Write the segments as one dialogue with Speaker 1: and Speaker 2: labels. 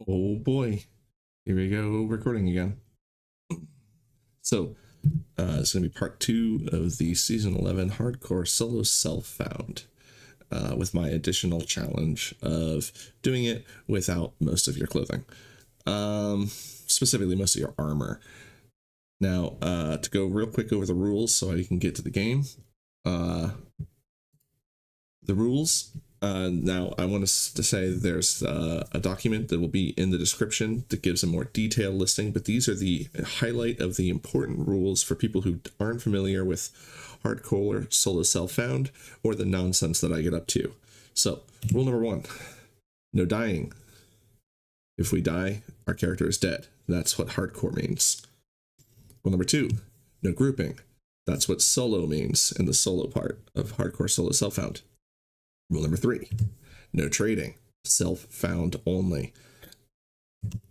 Speaker 1: Oh boy, here we go, recording again. So, it's going to be part 2 of the Season 11 Hardcore Solo Self-Found, with my additional challenge of doing it without most of your clothing. Specifically, most of your armor. Now, to go real quick over the rules so I can get to the game. The rules. Now, I want to say there's a document that will be in the description that gives a more detailed listing, but these are the highlight of the important rules for people who aren't familiar with hardcore solo self-found or the nonsense that I get up to. So, rule number 1, no dying. If we die, our character is dead. That's what hardcore means. Rule number 2, no grouping. That's what solo means in the solo part of hardcore solo self-found. Rule number 3, no trading, self-found only,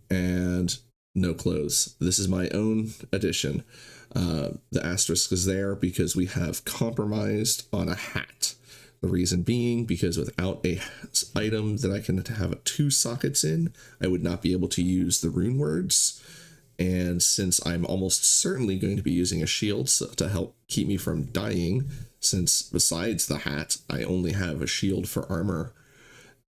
Speaker 1: and no clothes. This is my own addition. The asterisk is there because we have compromised on a hat. The reason being because without a item that I can have 2 sockets in, I would not be able to use the rune words. And since I'm almost certainly going to be using a shield to help keep me from dying, since besides the hat, I only have a shield for armor,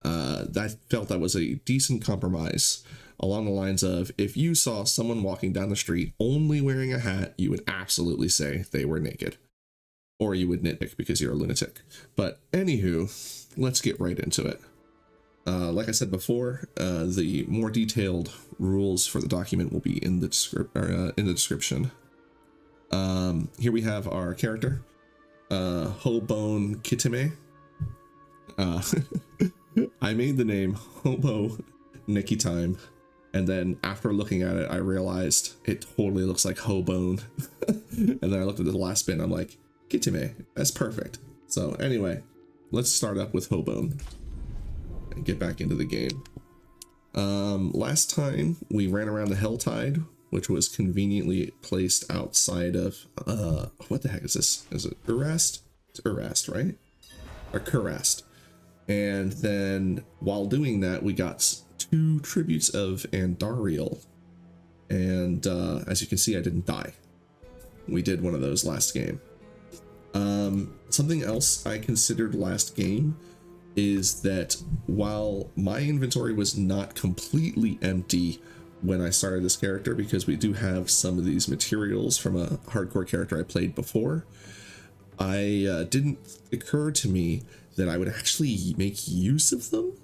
Speaker 1: I felt that was a decent compromise along the lines of, if you saw someone walking down the street only wearing a hat, you would absolutely say they were naked. Or you would nitpick because you're a lunatic. But anywho, let's get right into it. Like I said before, the more detailed rules for the document will be in the description. Here we have our character, Hobone Kitime. I made the name Hobo Nikki Time, and then after looking at it, I realized it totally looks like Hobone. And then I looked at the last bit, and I'm like, Kitime, that's perfect. So anyway, let's start up with Hobone and get back into the game. Last time we ran around the Helltide, which was conveniently placed outside of, what the heck is this? Is it Urast? It's Urast, right? Or Kurast. And then while doing that, we got 2 tributes of Andariel. And as you can see, I didn't die. We did one of those last game. Something else I considered last game is that while my inventory was not completely empty when I started this character, because we do have some of these materials from a hardcore character I played before, I didn't occur to me that I would actually make use of them.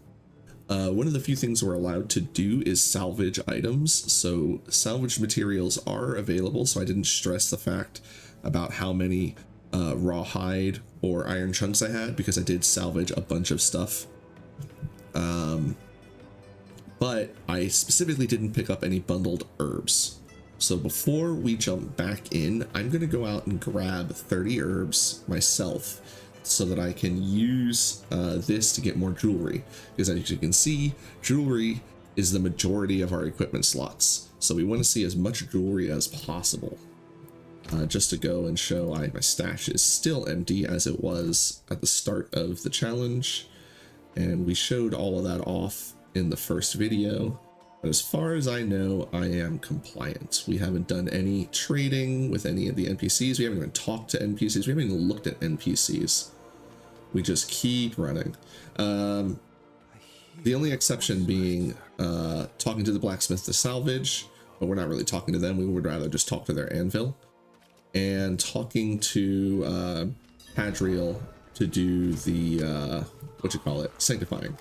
Speaker 1: One of the few things we're allowed to do is salvage items, so salvaged materials are available, so I didn't stress the fact about how many raw hide or iron chunks I had, because I did salvage a bunch of stuff. But I specifically didn't pick up any bundled herbs. So before we jump back in, I'm going to go out and grab 30 herbs myself so that I can use this to get more jewelry. Because as you can see, jewelry is the majority of our equipment slots. So we want to see as much jewelry as possible. Just to go and show my stash is still empty as it was at the start of the challenge. And we showed all of that off in the first video. But as far as I know, I am compliant. We haven't done any trading with any of the NPCs. We haven't even talked to NPCs. We haven't even looked at NPCs. We just keep running. The only exception being talking to the blacksmith to salvage, but we're not really talking to them. We would rather just talk to their anvil. And talking to Hadriel to do the, sanctifying.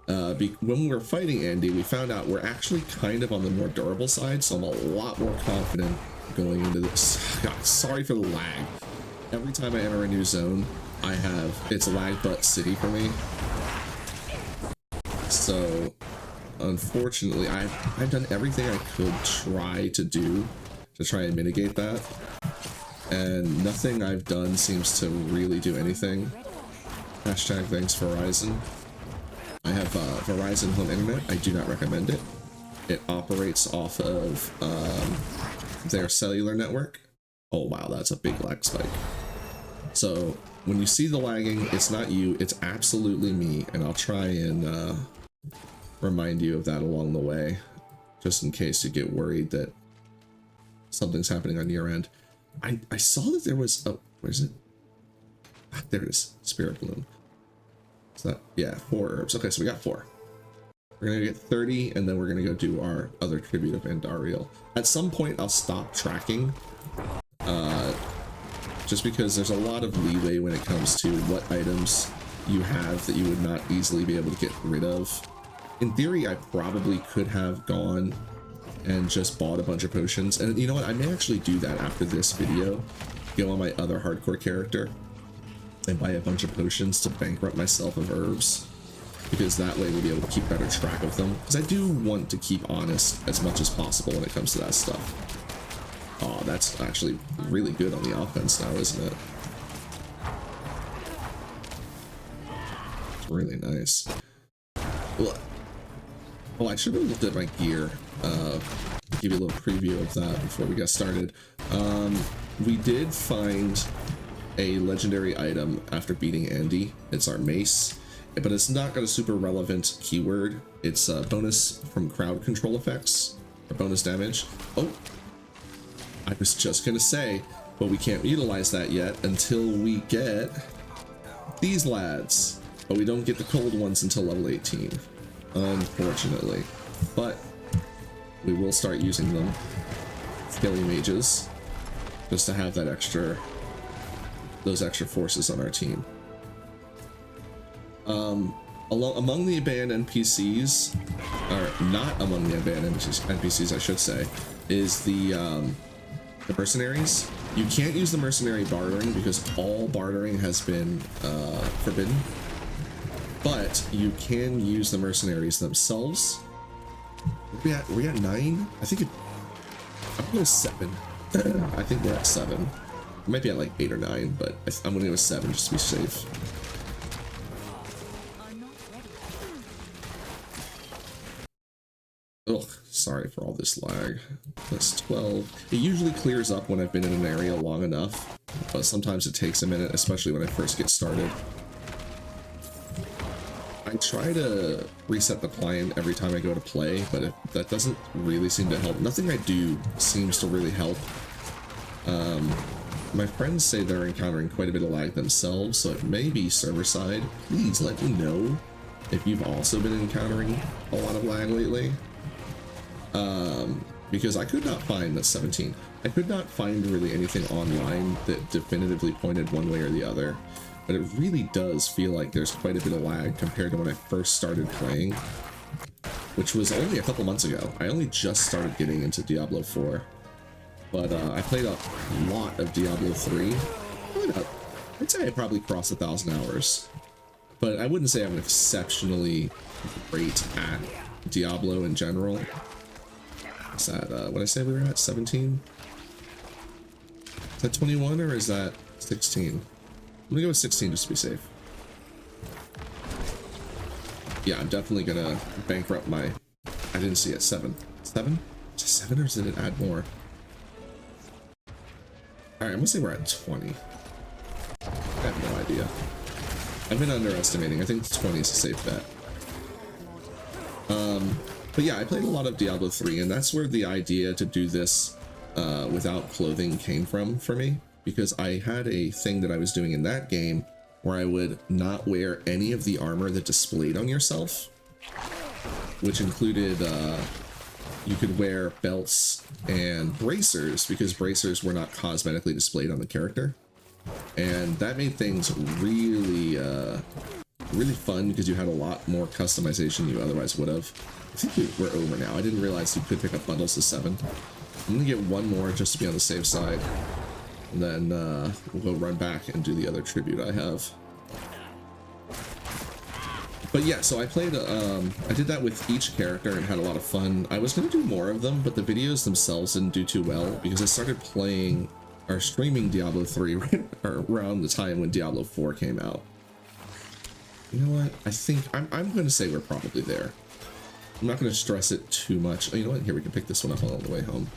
Speaker 1: When we were fighting Andy, we found out we're actually kind of on the more durable side, so I'm a lot more confident going into this. God, sorry for the lag. Every time I enter a new zone, it's lag butt city for me. So, unfortunately, I've done everything I could try to do to try and mitigate that, and nothing I've done seems to really do anything. Hashtag thanks Verizon. I have Verizon Home Internet. I do not recommend it. It operates off of their cellular network. Oh wow, that's a big lag spike. So when you see the lagging, it's not you, it's absolutely me, and I'll try and remind you of that along the way, just in case you get worried that something's happening on your end. I saw that there was, oh, where's it? Ah, there it is, Spirit Bloom. So that, yeah, 4 herbs. Okay, so we got 4. We're gonna get 30, and then we're gonna go do our other tribute of Andariel. At some point, I'll stop tracking, just because there's a lot of leeway when it comes to what items you have that you would not easily be able to get rid of. In theory, I probably could have gone and just bought a bunch of potions, and you know what? I may actually do that after this video. Go on my other hardcore character and buy a bunch of potions to bankrupt myself of herbs, because that way we'll be able to keep better track of them, because I do want to keep honest as much as possible when it comes to that stuff. Oh, that's actually really good on the offense now, isn't it? It's really nice. Oh, I should have looked at my gear. Give you a little preview of that before we got started. We did find a legendary item after beating Andy. It's our mace, but it's not got a super relevant keyword. It's a bonus from crowd control effects, or bonus damage. Oh, I was just gonna say, but we can't utilize that yet until we get these lads. But we don't get the cold ones until level 18, unfortunately. But we will start using them, scaly mages, just to have that those extra forces on our team. Among the abandoned NPCs, or not among the abandoned NPCs, I should say, is the mercenaries. You can't use the mercenary bartering because all bartering has been forbidden, but you can use the mercenaries themselves. Are we at 9? I think I'm gonna go 7. I think we're at 7. We might be at like 8 or 9, but I'm gonna go 7 just to be safe. Ugh, sorry for all this lag. That's 12. It usually clears up when I've been in an area long enough, but sometimes it takes a minute, especially when I first get started. I try to reset the client every time I go to play, but that doesn't really seem to help. Nothing I do seems to really help. My friends say they're encountering quite a bit of lag themselves, so it may be server side. Please let me know if you've also been encountering a lot of lag lately. Because I could not find that 17. I could not find really anything online that definitively pointed one way or the other. But it really does feel like there's quite a bit of lag compared to when I first started playing, which was only a couple months ago. I only just started getting into Diablo 4, but I played a lot of Diablo 3. I'd say I probably crossed 1,000 hours, but I wouldn't say I'm exceptionally great at Diablo in general. Is that, what did I say we were at, 17? Is that 21 or is that 16? I'm gonna go with 16 just to be safe. Yeah, I'm definitely gonna bankrupt my... I didn't see it. 7. 7? Is it 7 or did it add more? Alright, I'm gonna say we're at 20. I have no idea. I've been underestimating. I think 20 is a safe bet. But yeah, I played a lot of Diablo 3, and that's where the idea to do this without clothing came from for me. Because I had a thing that I was doing in that game where I would not wear any of the armor that displayed on yourself, which included you could wear belts and bracers, because bracers were not cosmetically displayed on the character, and that made things really really fun because you had a lot more customization than you otherwise would have. I think we're over now. I didn't realize you could pick up bundles of 7. I'm gonna get one more just to be on the safe side. And then we'll go run back and do the other tribute I have. But yeah, so I played, I did that with each character and had a lot of fun. I was going to do more of them, but the videos themselves didn't do too well because I started playing or streaming Diablo 3 right around the time when Diablo 4 came out. You know what? I think I'm going to say we're probably there. I'm not going to stress it too much. Oh, you know what? Here, we can pick this one up on the way home.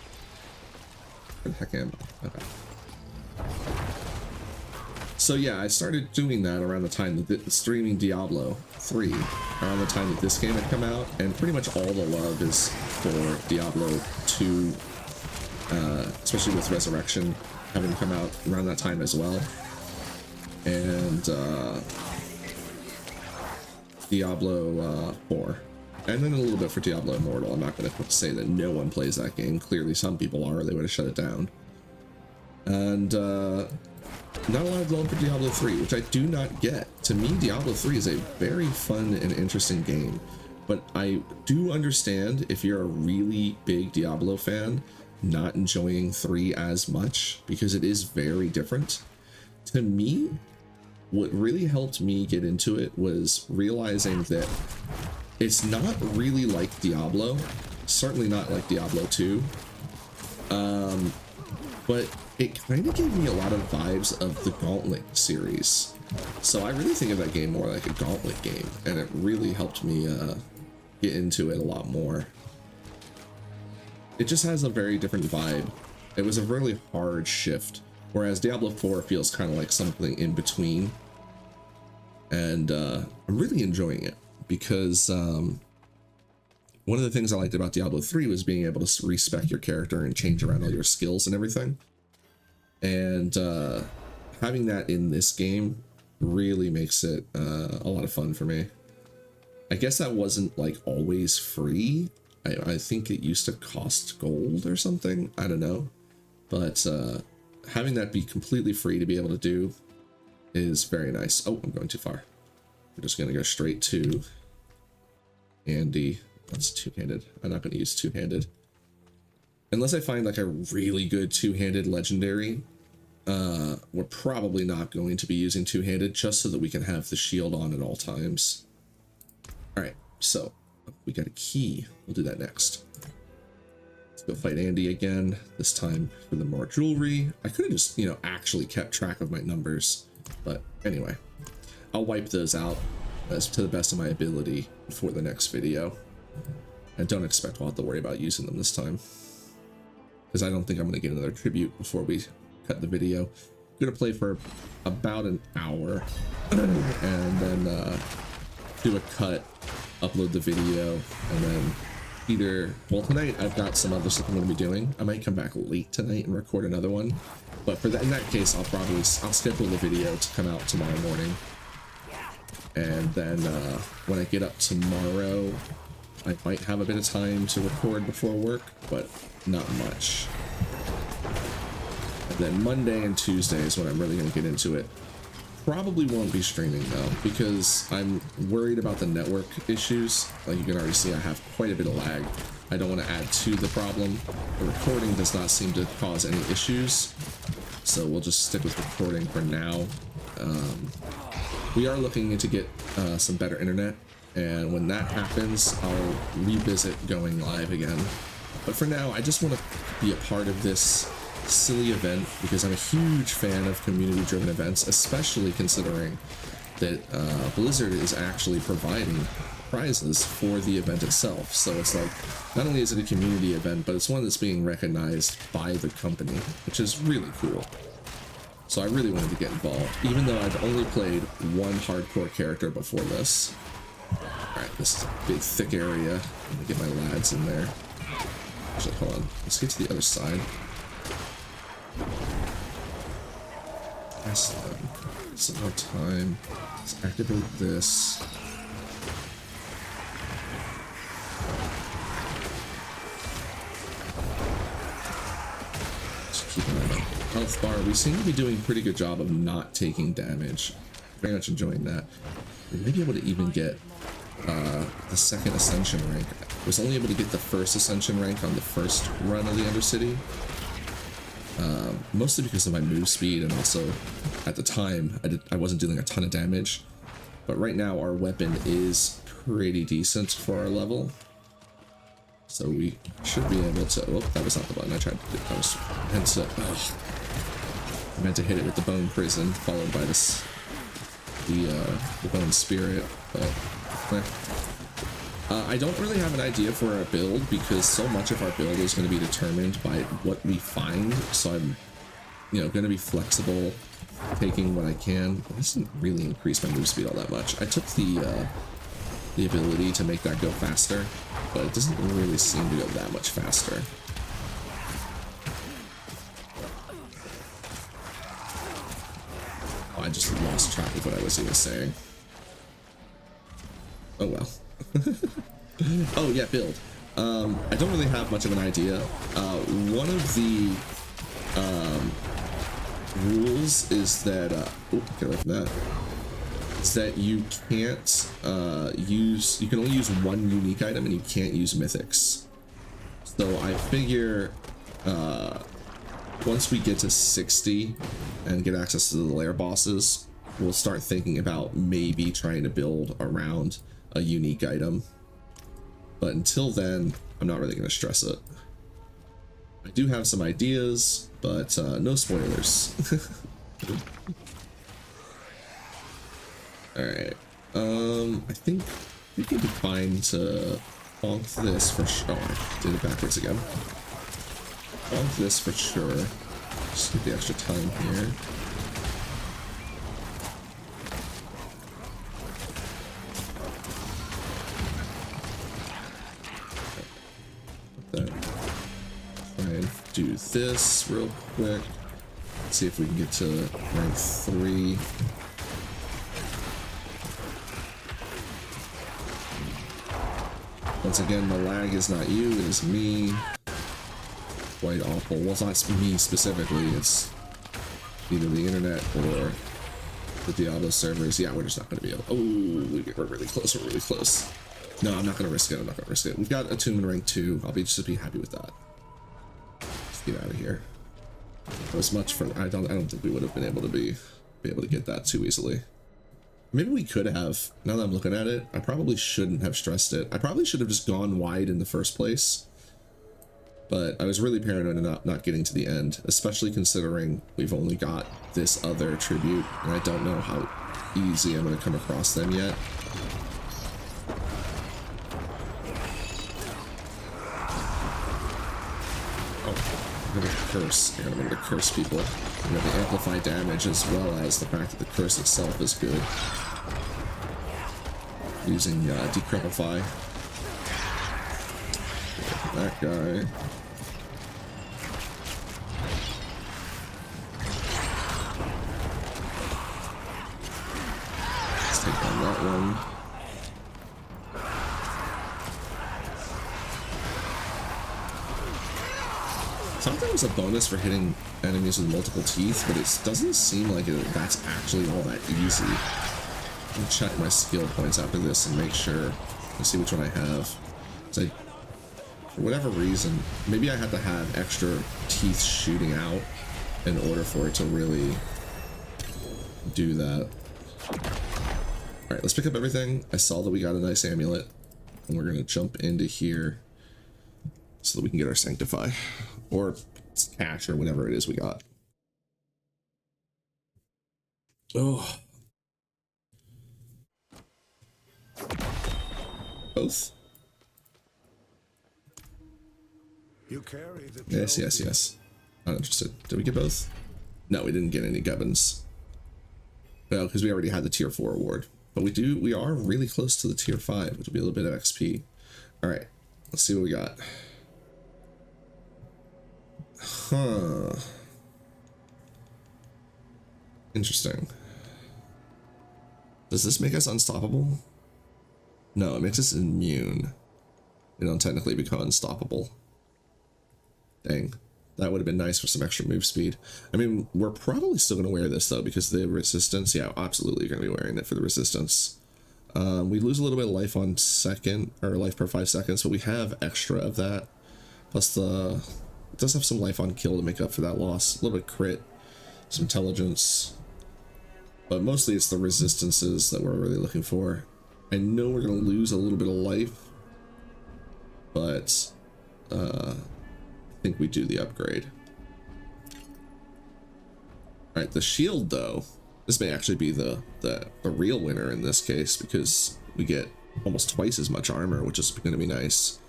Speaker 1: Where the heck am I? Okay. So yeah, I started doing that around the time that streaming Diablo 3, around the time that this game had come out, and pretty much all the love is for Diablo 2, especially with Resurrection having come out around that time as well, and Diablo 4, and then a little bit for Diablo Immortal. I'm not going to say that no one plays that game. Clearly some people are, or they would have shut it down. And not a lot of love for Diablo 3, which I do not get. To me, Diablo 3 is a very fun and interesting game, but I do understand if you're a really big Diablo fan not enjoying 3 as much, because it is very different. To me, what really helped me get into it was realizing that it's not really like Diablo, certainly not like Diablo 2, but it kind of gave me a lot of vibes of the Gauntlet series. So I really think of that game more like a Gauntlet game, and it really helped me get into it a lot more. It just has a very different vibe. It was a really hard shift, whereas Diablo 4 feels kind of like something in between. And I'm really enjoying it, because one of the things I liked about Diablo 3 was being able to respec your character and change around all your skills and everything. And having that in this game really makes it a lot of fun for me. I guess that wasn't like always free. I think it used to cost gold or something. I don't know. But having that be completely free to be able to do is very nice. Oh, I'm going too far. We're just going to go straight to Andy. That's two-handed. I'm not going to use two-handed. Unless I find like a really good two-handed legendary, we're probably not going to be using two-handed, just so that we can have the shield on at all times. All right, so we got a key. We'll do that next. Let's go fight Andy again, this time for the more jewelry. I could have just, you know, actually kept track of my numbers, but anyway, I'll wipe those out as to the best of my ability for the next video. And don't expect we'll have to worry about using them this time, because I don't think I'm going to get another tribute before we cut the video. I'm going to play for about an hour and then do a cut, upload the video, and then either, well, tonight I've got some other stuff I'm going to be doing. I might come back late tonight and record another one, but for that, in that case, I'll schedule the video to come out tomorrow morning, and then when I get up tomorrow, I might have a bit of time to record before work, but not much. And then Monday and Tuesday is when I'm really going to get into it. Probably won't be streaming though, because I'm worried about the network issues. Like you can already see, I have quite a bit of lag. I don't want to add to the problem. The recording does not seem to cause any issues, so we'll just stick with recording for now. We are looking to get some better internet, and when that happens, I'll revisit going live again. But for now, I just want to be a part of this silly event, because I'm a huge fan of community-driven events, especially considering that Blizzard is actually providing prizes for the event itself. So it's like, not only is it a community event, but it's one that's being recognized by the company, which is really cool. So I really wanted to get involved, even though I've only played one hardcore character before this. Alright, this is a big, thick area. I'm gonna get my lads in there. Actually, hold on. Let's get to the other side. Pass them. Some more time. Let's activate this. Just keep an eye on the health bar. We seem to be doing a pretty good job of not taking damage. Very much enjoying that. We may be able to even get the second ascension rank. I was only able to get the first ascension rank on the first run of the Undercity. Mostly because of my move speed, and also at the time I wasn't dealing a ton of damage, but right now our weapon is pretty decent for our level, so we should be able to. Oh, that was not the button I tried to do. I was meant to, I meant to hit it with the bone prison followed by this the bone spirit, but I don't really have an idea for our build, because so much of our build is going to be determined by what we find, so I'm, you know, going to be flexible taking what I can. It doesn't really increase my move speed all that much. I took the ability to make that go faster, but it doesn't really seem to go that much faster. Oh, I just lost track of what I was even saying. Oh well. Oh yeah, build. I don't really have much of an idea. One of the rules is that get away from that. Is that you can't you can only use one unique item and you can't use mythics. So I figure once we get to 60 and get access to the lair bosses, we'll start thinking about maybe trying to build around a unique item. But until then, I'm not really going to stress it. I do have some ideas, but no spoilers. Alright, I think it'd be fine to bonk this for sure. Oh, I did it backwards again. Bonk this for sure. Just get the extra time here. Try and do this real quick. Let's see if we can get to rank 3. Once again, the lag is not you, it is me. Quite awful. Well, it's not me specifically, it's either the internet or the Diablo servers. Yeah, we're just not going to be able. Oh, we're really close, we're really close. No, I'm not going to risk it, I'm not going to risk it. We've got attunement rank 2, I'll just be happy with that. Let's get out of here. As much for, I don't think we would have been able to be able to get that too easily. Maybe we could have. Now that I'm looking at it, I probably shouldn't have stressed it. I probably should have just gone wide in the first place. But I was really paranoid of not getting to the end, especially considering we've only got this other tribute, and I don't know how easy I'm going to come across them yet. Oh, I'm going to curse. I'm going to curse people. I'm going to amplify damage as well as the fact that the curse itself is good. Using Decrepify. That guy. Let's take on that one. Sometimes a bonus for hitting enemies with multiple teeth, but it doesn't seem like that's actually all that easy. I'll check my skill points after this and make sure. Let's see which one I have. So for whatever reason, maybe I had to have extra teeth shooting out in order for it to really do that. Alright, let's pick up everything. I saw that we got a nice amulet, and we're going to jump into here so that we can get our Sanctify, or cash, or whatever it is we got. Oh. Both?
Speaker 2: You carry the
Speaker 1: Yes, yes, yes. Not interested. Did we get both? No, we didn't get any gubbins. No, because we already had the tier 4 award. But we are really close to the tier 5, which will be a little bit of XP. Alright, let's see what we got. Huh. Interesting. Does this make us unstoppable? No, it makes us immune. We don't technically become unstoppable. Dang. That would have been nice for some extra move speed. I mean, we're probably still going to wear this, though, because the resistance... Yeah, absolutely going to be wearing it for the resistance. We lose a little bit of life on second, or life per 5 seconds, but we have extra of that. Plus the... It does have some life on kill to make up for that loss. A little bit of crit, some intelligence. But mostly it's the resistances that we're really looking for. I know we're going to lose a little bit of life, but I think we do the upgrade. Alright, the shield, though. This may actually be the real winner in this case, because we get almost twice as much armor, which is going to be nice.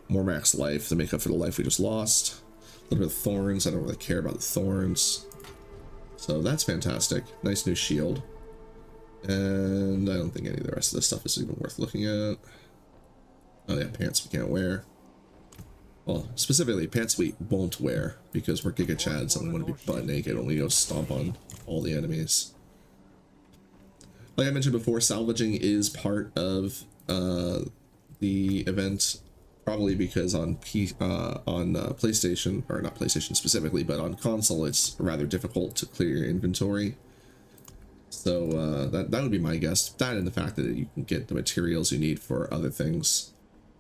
Speaker 1: More max life to make up for the life we just lost. A little bit of thorns. I don't really care about the thorns. So that's fantastic. Nice new shield. And I don't think any of the rest of this stuff is even worth looking at. Oh yeah, pants we can't wear. Well, specifically, pants we won't wear because we're Giga Chads and we want to be butt naked, only go stomp on all the enemies. Like I mentioned before, salvaging is part of the event, probably because on PlayStation, or not PlayStation specifically, but on console, it's rather difficult to clear your inventory. So that would be my guess. That and the fact that you can get the materials you need for other things.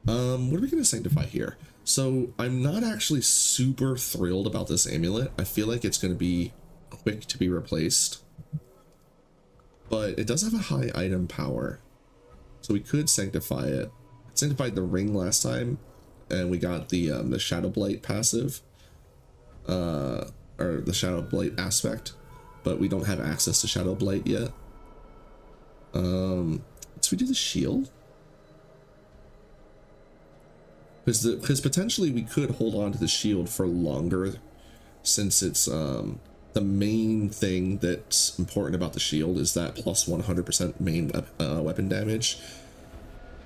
Speaker 1: What are we going to sanctify here? So I'm not actually super thrilled about this amulet. I feel like it's going to be quick to be replaced. But it does have a high item power. So we could sanctify it. I sanctified the ring last time, and we got the Shadow Blight passive. Or the Shadow Blight aspect. But we don't have access to Shadow Blight yet. Should we do the shield? Because potentially we could hold on to the shield for longer, since it's the main thing that's important about the shield is that plus 100% main weapon damage,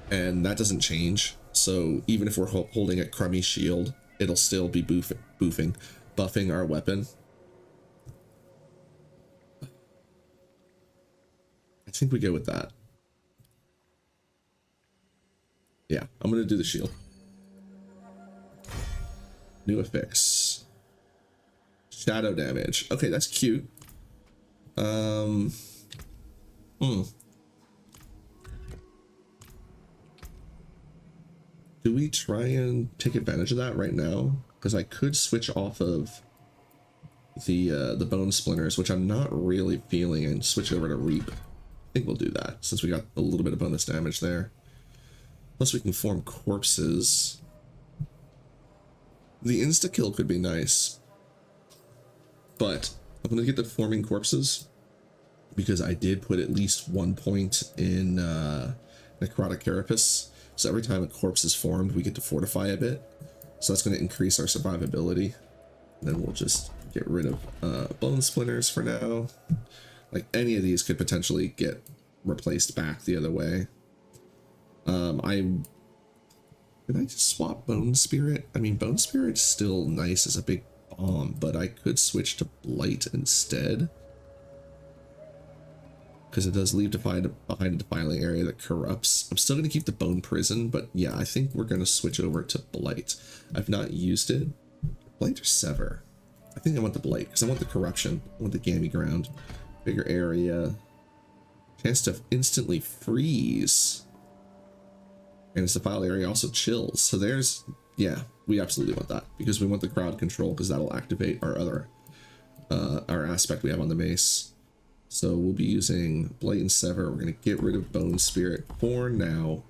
Speaker 1: and that doesn't change. So even if we're holding a crummy shield, it'll still be buffing our weapon. I think we go with that. Yeah, I'm gonna do the shield. New affix. Shadow damage. Okay, that's cute. Do we try and take advantage of that right now? Because I could switch off of the bone splinters, which I'm not really feeling, and switch over to reap. I think we'll do that since we got a little bit of bonus damage there. Plus we can form corpses. The insta-kill could be nice, but I'm going to get the forming corpses because I did put at least 1 point in Necrotic Carapace. So every time a corpse is formed, we get to fortify a bit. So that's going to increase our survivability. And then we'll just get rid of bone splinters for now. Like any of these could potentially get replaced back the other way. Did I just swap Bone Spirit? I mean, Bone Spirit's still nice as a big bomb, but I could switch to Blight instead. Because it does leave behind a defiling area that corrupts. I'm still going to keep the Bone Prison, but yeah, I think we're going to switch over to Blight. I've not used it. Blight or Sever? I think I want the Blight, because I want the corruption. I want the Gammy Ground. Bigger area. Chance to instantly freeze. And its defile area also chills. So there's, yeah, we absolutely want that because we want the crowd control, because that'll activate our other our aspect we have on the mace. So we'll be using Blight and Sever. We're going to get rid of Bone Spirit for now.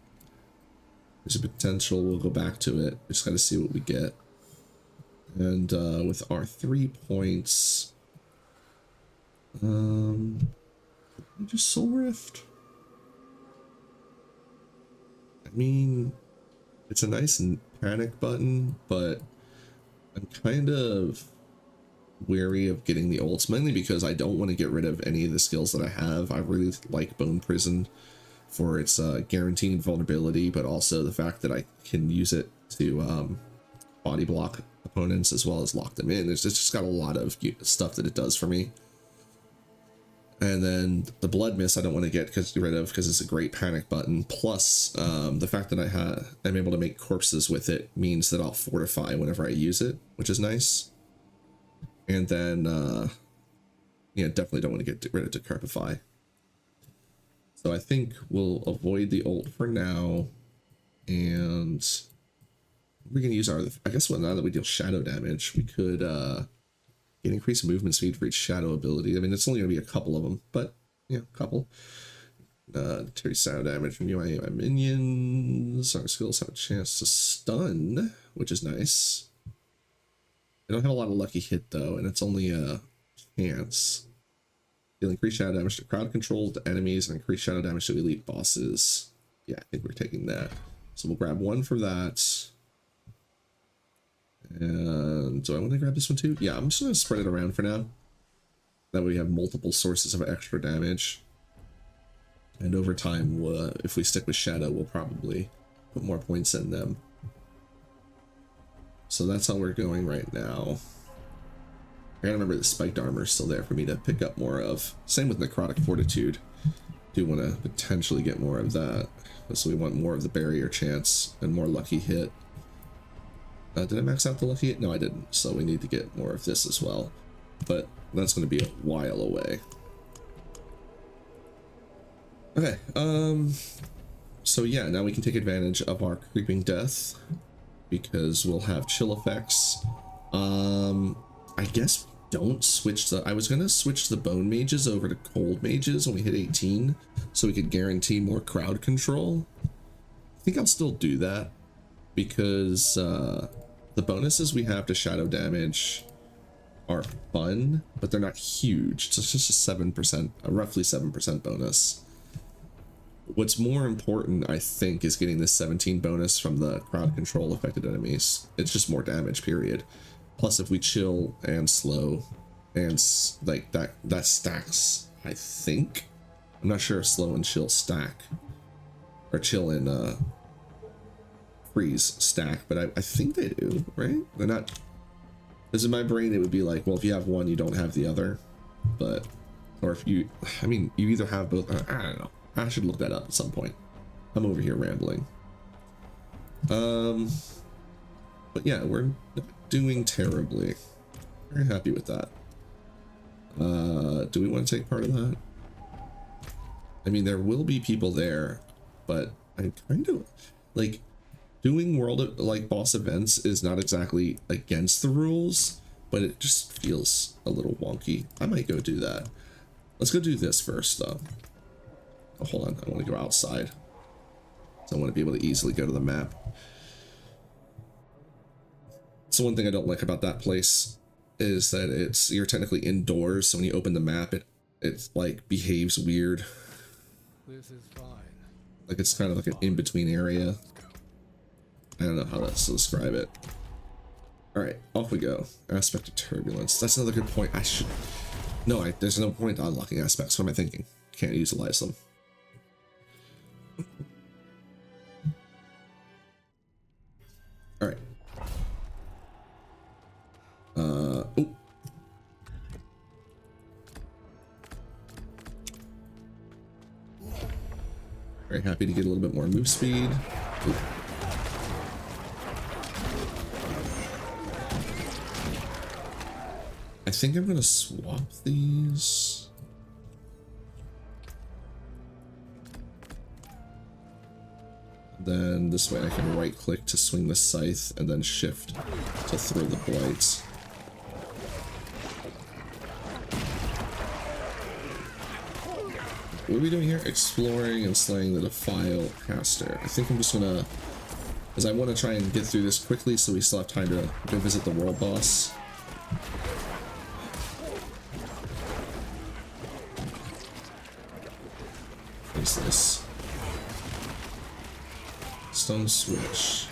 Speaker 1: There's a potential we'll go back to it. We just got to see what we get. And with our 3 points, just Soul Rift. I mean, it's a nice panic button, but I'm kind of wary of getting the ults, mainly because I don't want to get rid of any of the skills that I have. I really like Bone Prison for its guaranteed vulnerability, but also the fact that I can use it to body block opponents as well as lock them in. It's just got a lot of stuff that it does for me. And then the Blood Mist I don't want to get rid of because it's a great panic button. Plus, the fact that I'm able to make corpses with it means that I'll fortify whenever I use it, which is nice. And then, yeah, definitely don't want to get rid of Decrepify. So I think we'll avoid the ult for now. And we can use our, I guess, well, now that we deal shadow damage, we could get increased movement speed for each shadow ability. I mean, it's only going to be a couple of them, but yeah, a couple. Deter shadow damage from UI minions. Our skills have a chance to stun, which is nice. I don't have a lot of lucky hit though, and it's only a chance. Deal increased shadow damage to crowd control to enemies and increased shadow damage to elite bosses. Yeah, I think we're taking that. So we'll grab one for that. And do I want to grab this one too? Yeah, I'm just going to spread it around for now. That way we have multiple sources of extra damage. And over time, if we stick with Shadow, we'll probably put more points in them. So that's how we're going right now. I gotta remember the spiked armor is still there for me to pick up more of. Same with Necrotic Fortitude. Do want to potentially get more of that. So we want more of the barrier chance and more lucky hit. Did I max out the lucky hit? No, I didn't. So we need to get more of this as well. But that's going to be a while away. Okay, so yeah, now we can take advantage of our Creeping Death because we'll have chill effects. I guess don't switch the... I was going to switch the Bone Mages over to Cold Mages when we hit 18 so we could guarantee more crowd control. I think I'll still do that because the bonuses we have to shadow damage are fun, but they're not huge. So it's just a 7%, a roughly 7% bonus. What's more important, I think, is getting this 17 bonus from the crowd control affected enemies. It's just more damage, period. Plus, if we chill and slow, and like that stacks, I think. I'm not sure if slow and chill stack, or chill and freeze stack, but I think they do, right? They're not. Because in my brain, it would be like, well, if you have one, you don't have the other, but, or if you, I mean, you either have both. I don't know. I should look that up at some point. I'm over here rambling. But yeah, we're not doing terribly. Very happy with that. Do we want to take part of that? I mean, there will be people there, but I kind of like doing like boss events is not exactly against the rules, but it just feels a little wonky. I might go do that. Let's go do this first, though. Oh, hold on, I want to go outside. So I want to be able to easily go to the map. So one thing I don't like about that place is that you're technically indoors, so when you open the map, it like behaves weird.
Speaker 3: This is fine.
Speaker 1: Like it's kind of like an in-between area. I don't know how else to describe it. Alright, off we go. Aspect of turbulence. That's another good point. I should... No, there's no point unlocking aspects. What am I thinking? Can't utilize them. Alright. Oh. Very happy to get a little bit more move speed. Ooh. I think I'm gonna swap these. Then this way I can right click to swing the scythe and then shift to throw the blights. What are we doing here? Exploring and slaying the Defile caster. I think I'm just gonna, because I want to try and get through this quickly so we still have time to go visit the world boss. What is this? Stone switch.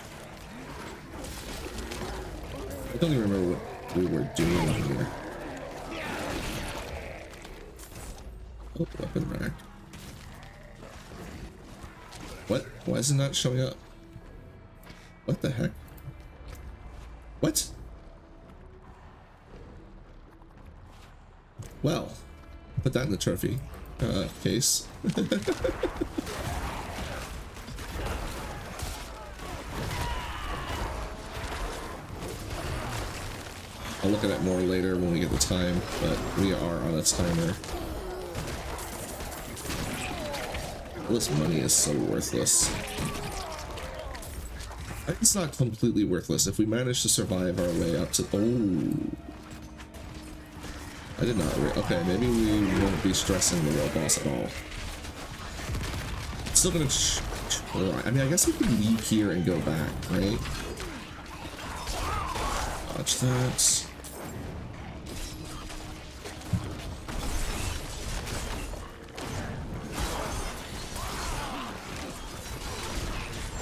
Speaker 1: I don't even remember what we were doing here. Oh, weapon rack. What? Why is it not showing up? What the heck? What? Well, put that in the trophy case. I'll look at it more later when we get the time, but we are on a timer. All this money is so worthless. It's not completely worthless if we manage to survive our way up to... Oh! I did not... Okay, maybe we won't be stressing the world boss at all. Still gonna... I mean, I guess we could leave here and go back, right? Watch that.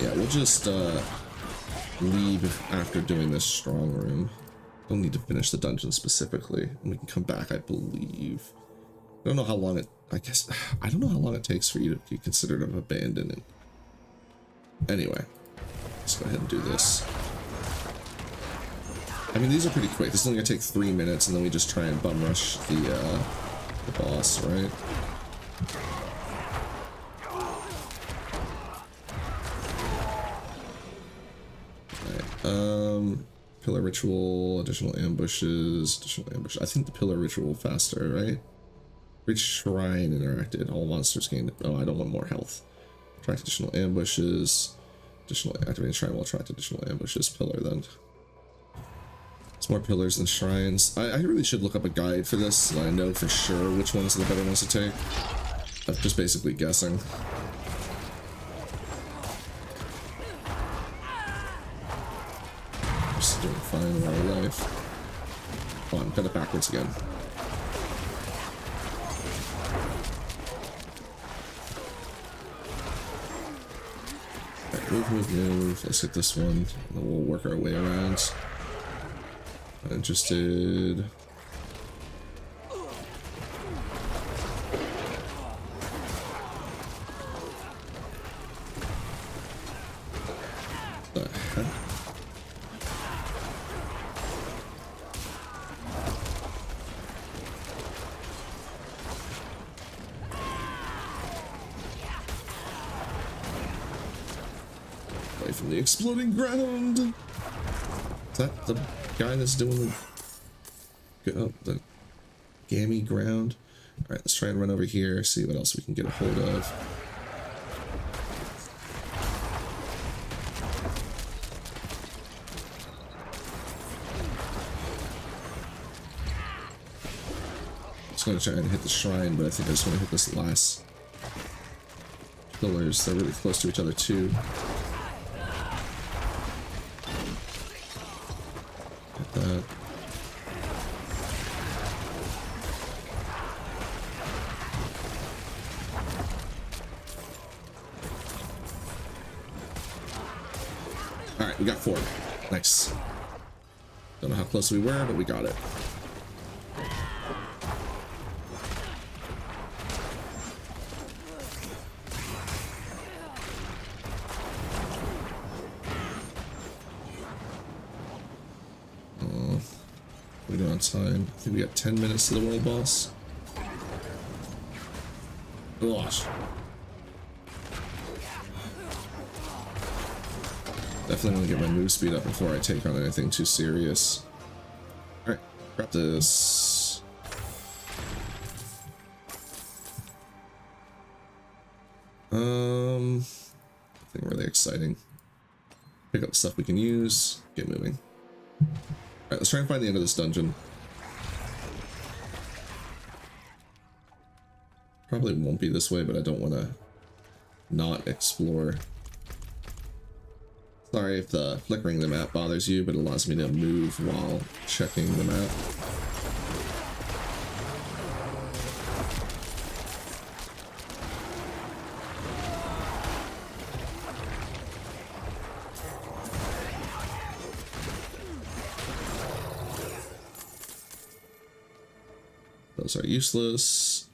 Speaker 1: Yeah, we'll just leave after doing this strong room. Don't need to finish the dungeon specifically, and we can come back, I believe. I don't know how long it, I guess, I don't know how long it takes for you to be considered an abandonment. Anyway, let's go ahead and do this. I mean, these are pretty quick. This is only gonna take 3 minutes, and then we just try and bum rush the boss, right? Alright, pillar ritual, additional ambushes, I think the pillar ritual faster, right? Reach shrine interacted. All monsters gain. Oh, I don't want more health. Attract additional ambushes. Additional activating shrine will attract additional ambushes. Pillar then. It's more pillars than shrines. I really should look up a guide for this so I know for sure which ones are the better ones to take. I'm just basically guessing. Just doing fine in our life. Oh, I'm kind of backwards again. Alright, move. Let's hit this one, and then we'll work our way around. Not interested. The heck? Away from the exploding ground. Is that the guy that's doing the gammy ground? All right, let's try and run over here, see what else we can get a hold of. I'm gonna try and hit the shrine, but I think I just want to hit this last pillars. They're really close to each other too. Hit that. All right, we got 4. Nice. Don't know how close we were, but we got it. We do on time. I think we got 10 minutes to the world boss. Gosh. Definitely want to get my move speed up before I take on anything too serious. Alright, grab this. Nothing really exciting. Pick up the stuff we can use. Get moving. Alright, let's try and find the end of this dungeon. Probably won't be this way, but I don't want to not explore. Sorry if the flickering the map bothers you, but it allows me to move while checking the map. Those are useless.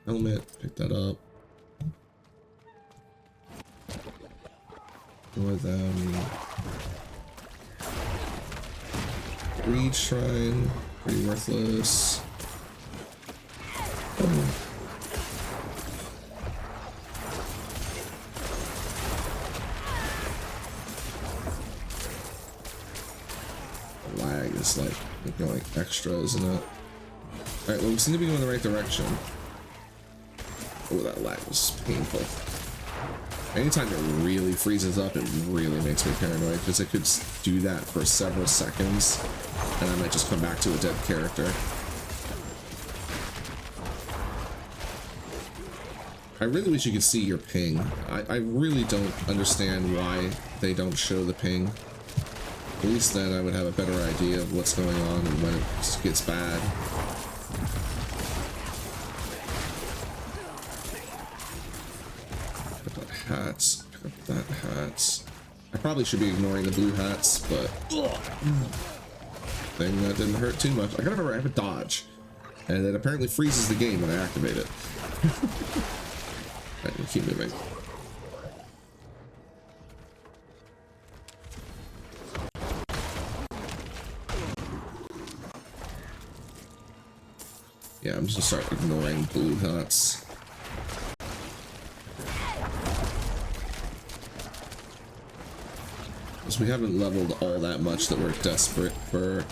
Speaker 1: Helmet, pick that up. Ignore them. Greed Shrine, pretty worthless. Oh. Lag is like looking like extra, isn't it? Alright, well, we seem to be going in the right direction. Oh, that lag was painful. Anytime it really freezes up, it really makes me paranoid, because it could do that for several seconds, and I might just come back to a dead character. I really wish you could see your ping. I really don't understand why they don't show the ping. At least then I would have a better idea of what's going on and when it gets bad. Hats. Pick up that hat. I probably should be ignoring the blue hats, but thing that didn't hurt too much. I gotta remember I have a dodge, and it apparently freezes the game when I activate it. Alright, we'll keep moving. Yeah, I'm just gonna start ignoring blue dots. Because we haven't leveled all that much that we're desperate for.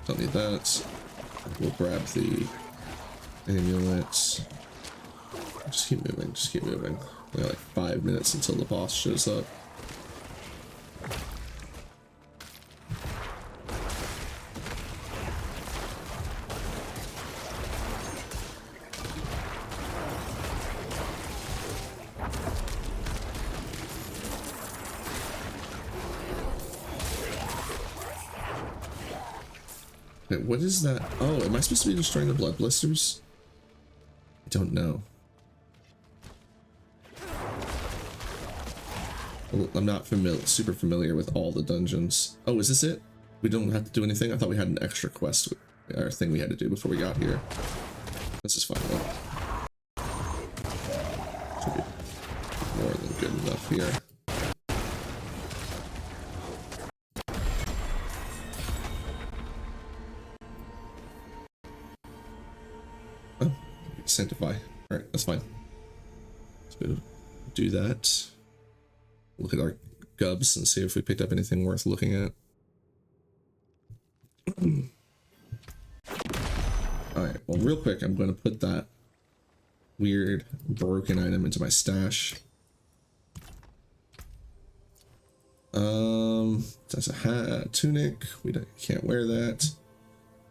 Speaker 1: Don't need that. We'll grab the amulets. Just keep moving, just keep moving. We got like 5 minutes until the boss shows up. Wait, what is that? Oh, am I supposed to be destroying the blood blisters? I don't know. Well, I'm not super familiar with all the dungeons. Oh, is this it? We don't have to do anything? I thought we had an extra quest or thing we had to do before we got here. This is fine though. Should be more than good enough here. Oh, sanctify. Alright, that's fine. So do that. Look at our gubs and see if we picked up anything worth looking at. Alright, well, real quick, I'm going to put that weird broken item into my stash. That's a hat, tunic. We can't wear that.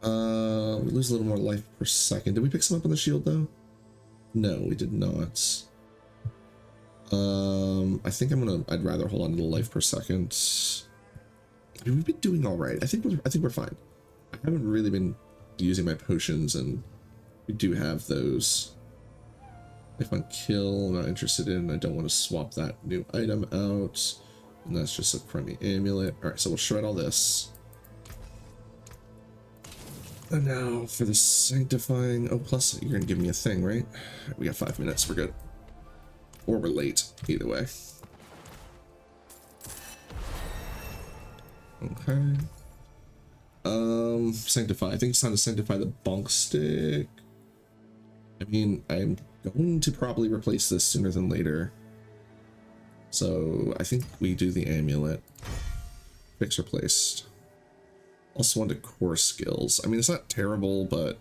Speaker 1: We lose a little more life per second. Did we pick some up on the shield though? No, we did not. I think I'd rather hold on to the life per second. I mean, we've been doing all right. I think we're fine. I haven't really been using my potions, and we do have those. If on kill, I'm not interested in. I don't want to swap that new item out, and that's just a crummy amulet. All right, so we'll shred all this. And now for the sanctifying. Oh, plus you're gonna give me a thing, right? We got 5 minutes. We're good. Or we're late, either way. Okay. Sanctify. I think it's time to sanctify the bonk stick. I mean, I'm going to probably replace this sooner than later. So I think we do the amulet. Fix replaced. Also wanted core skills. I mean, it's not terrible, but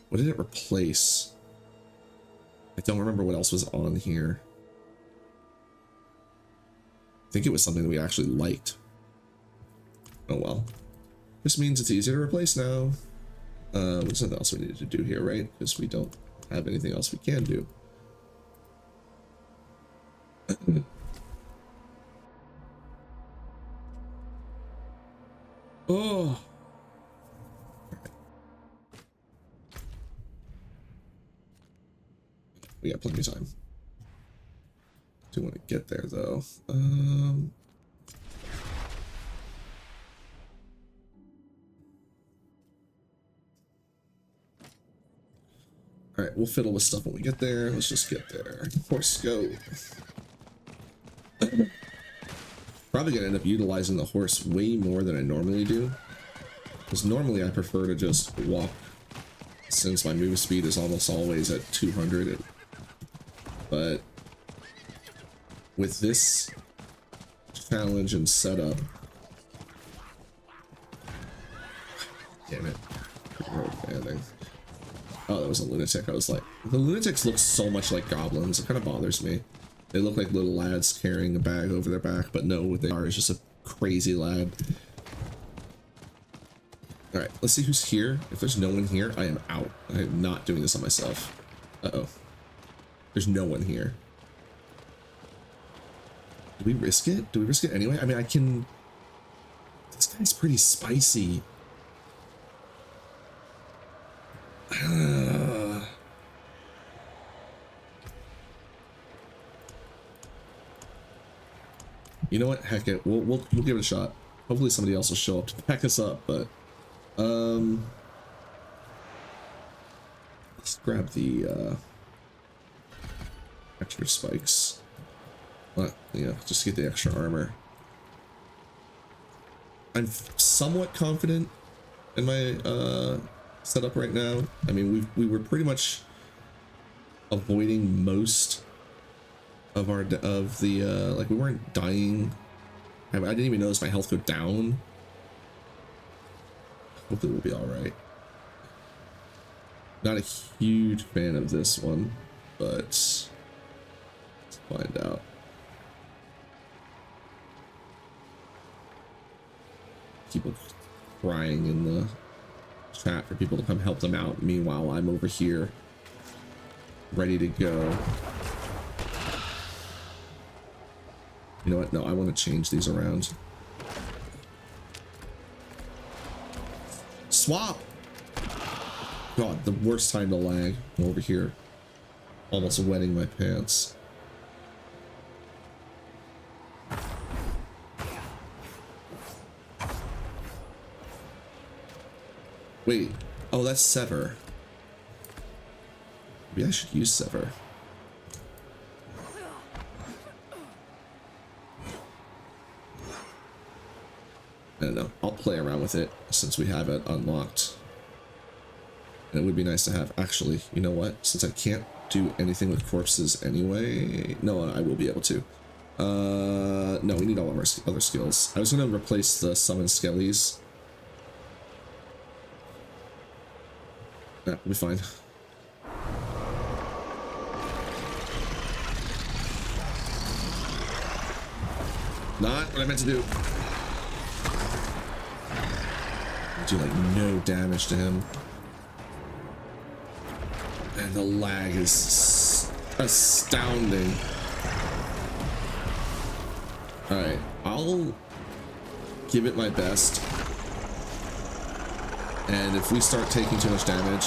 Speaker 1: what did it replace? I don't remember what else was on here. I think it was something that we actually liked. Oh well. This means it's easier to replace now. There's nothing else we needed to do here, right? Because we don't have anything else we can do. Oh. We got plenty of time. Do want to get there though. All right, we'll fiddle with stuff when we get there. Let's just get there. Horse go. Probably gonna end up utilizing the horse way more than I normally do, because normally I prefer to just walk, since my move speed is almost always at 200. But with this challenge and setup, damn it. Oh, that was a lunatic. I was like, the lunatics look so much like goblins. It kind of bothers me. They look like little lads carrying a bag over their back, but no, what they are is just a crazy lad. All right, let's see who's here. If there's no one here, I am out. I am not doing this on myself. Uh-oh. There's no one here. Do we risk it? Do we risk it anyway? I mean, I can... This guy's pretty spicy. You know what? Heck it. We'll give it a shot. Hopefully somebody else will show up to back us up, but Let's grab the extra spikes. Yeah, just get the extra armor. I'm somewhat confident in my setup right now. I mean, we were pretty much avoiding most of our like we weren't dying. I didn't even notice my health go down. Hopefully we'll be all right. Not a huge fan of this one, but let's find out. People crying in the chat for people to come help them out. Meanwhile, I'm over here ready to go. You know what? No, I want to change these around. Swap! God, the worst time to lag. I'm over here. Almost wetting my pants. Wait. Oh, that's Sever. Maybe I should use Sever. I don't know. I'll play around with it since we have it unlocked. And it would be nice to have. Actually, you know what? Since I can't do anything with corpses anyway. No, I will be able to. No, we need all of our other skills. I was going to replace the summon skellies. Yeah, we'll be fine. Not what I meant to do. Do like no damage to him. And the lag is astounding. Alright, I'll give it my best. And if we start taking too much damage,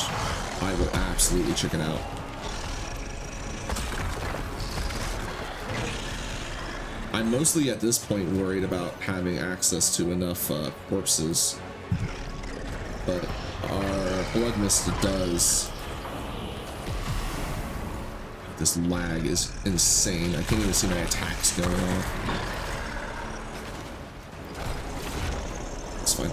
Speaker 1: I will absolutely chicken out. I'm mostly at this point worried about having access to enough corpses. But our blood mist does. This lag is insane. I can't even see my attacks going off. It's fine.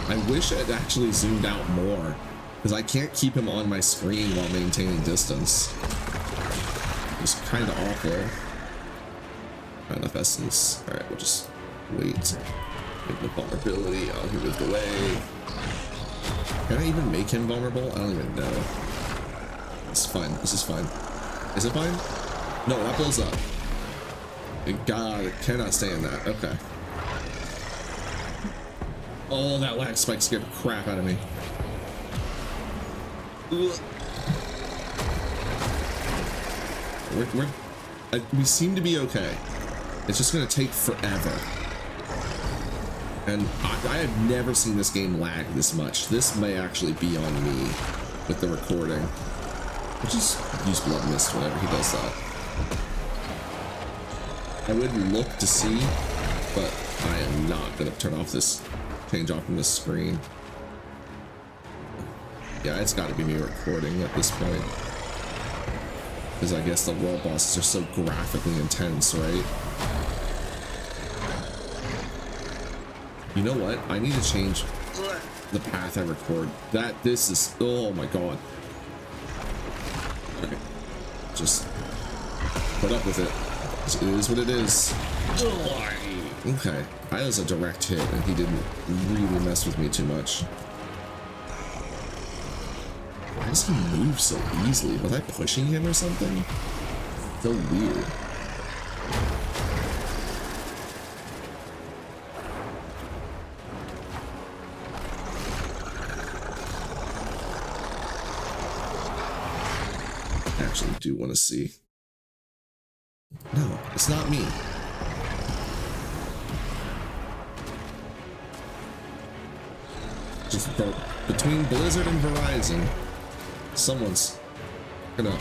Speaker 1: I wish I'd actually zoomed out more, because I can't keep him on my screen while maintaining distance. It's kind of awful. Not enough essence. Alright, we'll just wait. Make the vulnerability. Oh, he moved away. Can I even make him vulnerable? I don't even know. It's fine. This is fine. Is it fine? No, that blows up. God, it cannot stay in that. Okay. Oh, that lag spike scared the crap out of me. We seem to be okay. It's just gonna take forever. And I have never seen this game lag this much. This may actually be on me with the recording. I'll just use Blood Mist whenever he does that. I would look to see, but I am not gonna turn off this, change off from this screen. Yeah, it's gotta be me recording at this point. Because I guess the world bosses are so graphically intense, right? You know what? I need to change the path I record. This is, oh my god. Okay. Just put up with it. It is what it is. Okay. I was a direct hit and he didn't really mess with me too much. Why does he move so easily? Was I pushing him or something? So weird. I actually do want to see. No, it's not me. Just between Blizzard and Verizon, someone's gonna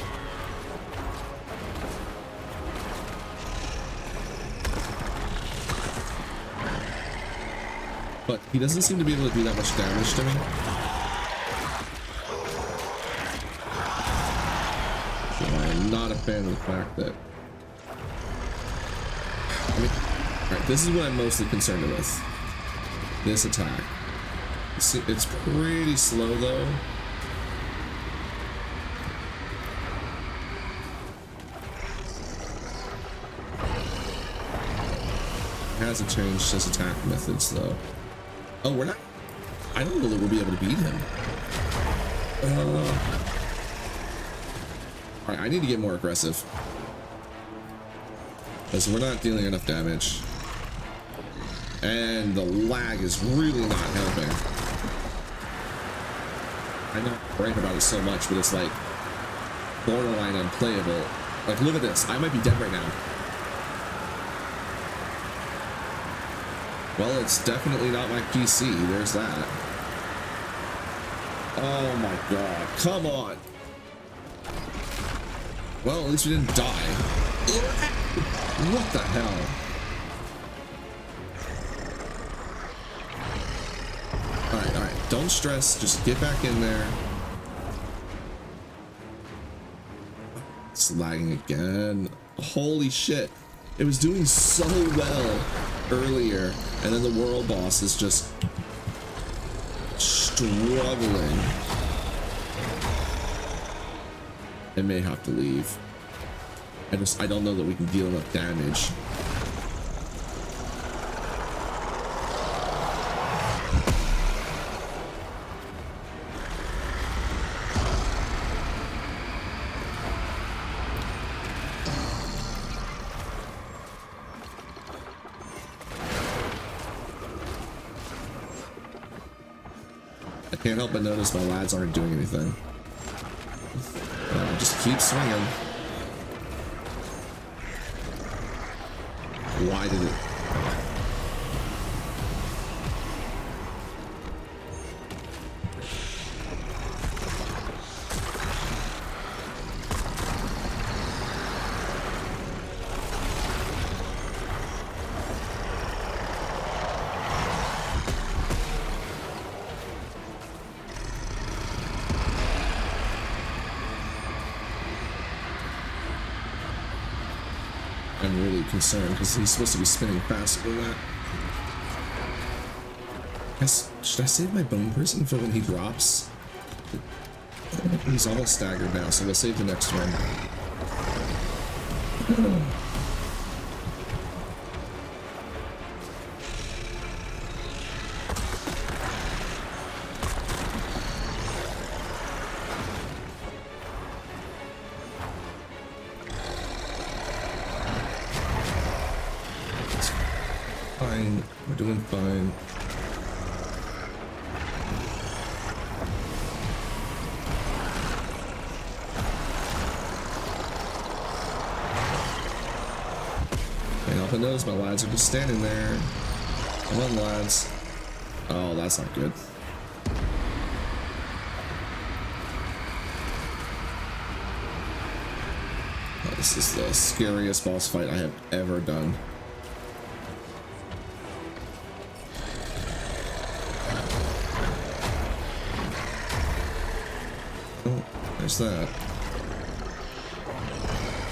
Speaker 1: but he doesn't seem to be able to do that much damage to me. So I'm not a fan of the fact that... I mean, alright, this is what I'm mostly concerned with. This attack. It's pretty slow though. It hasn't changed his attack methods though. Oh, we're not... I don't know that we'll be able to beat him. Alright, I need to get more aggressive. Because we're not dealing enough damage. And the lag is really not helping. I know I rank about it so much, but it's like borderline unplayable. Like, look at this. I might be dead right now. Well, it's definitely not my PC. There's that. Oh my god. Come on. Well, at least we didn't die. What the hell? Alright. Don't stress. Just get back in there. It's lagging again. Holy shit. It was doing so well earlier, and then the world boss is just struggling. I may have to leave. I don't know that we can deal enough damage. I can't help but notice my lads aren't doing anything. Just keep swinging. Why did it? I'm really concerned because he's supposed to be spinning faster than that. Should I save my bone person for when he drops? He's almost staggered now, so we'll save the next one. Fine, we're doing fine. Can't help but notice my lads are just standing there. Come on, lads. Oh, that's not good. Oh, this is the scariest boss fight I have ever done. That. I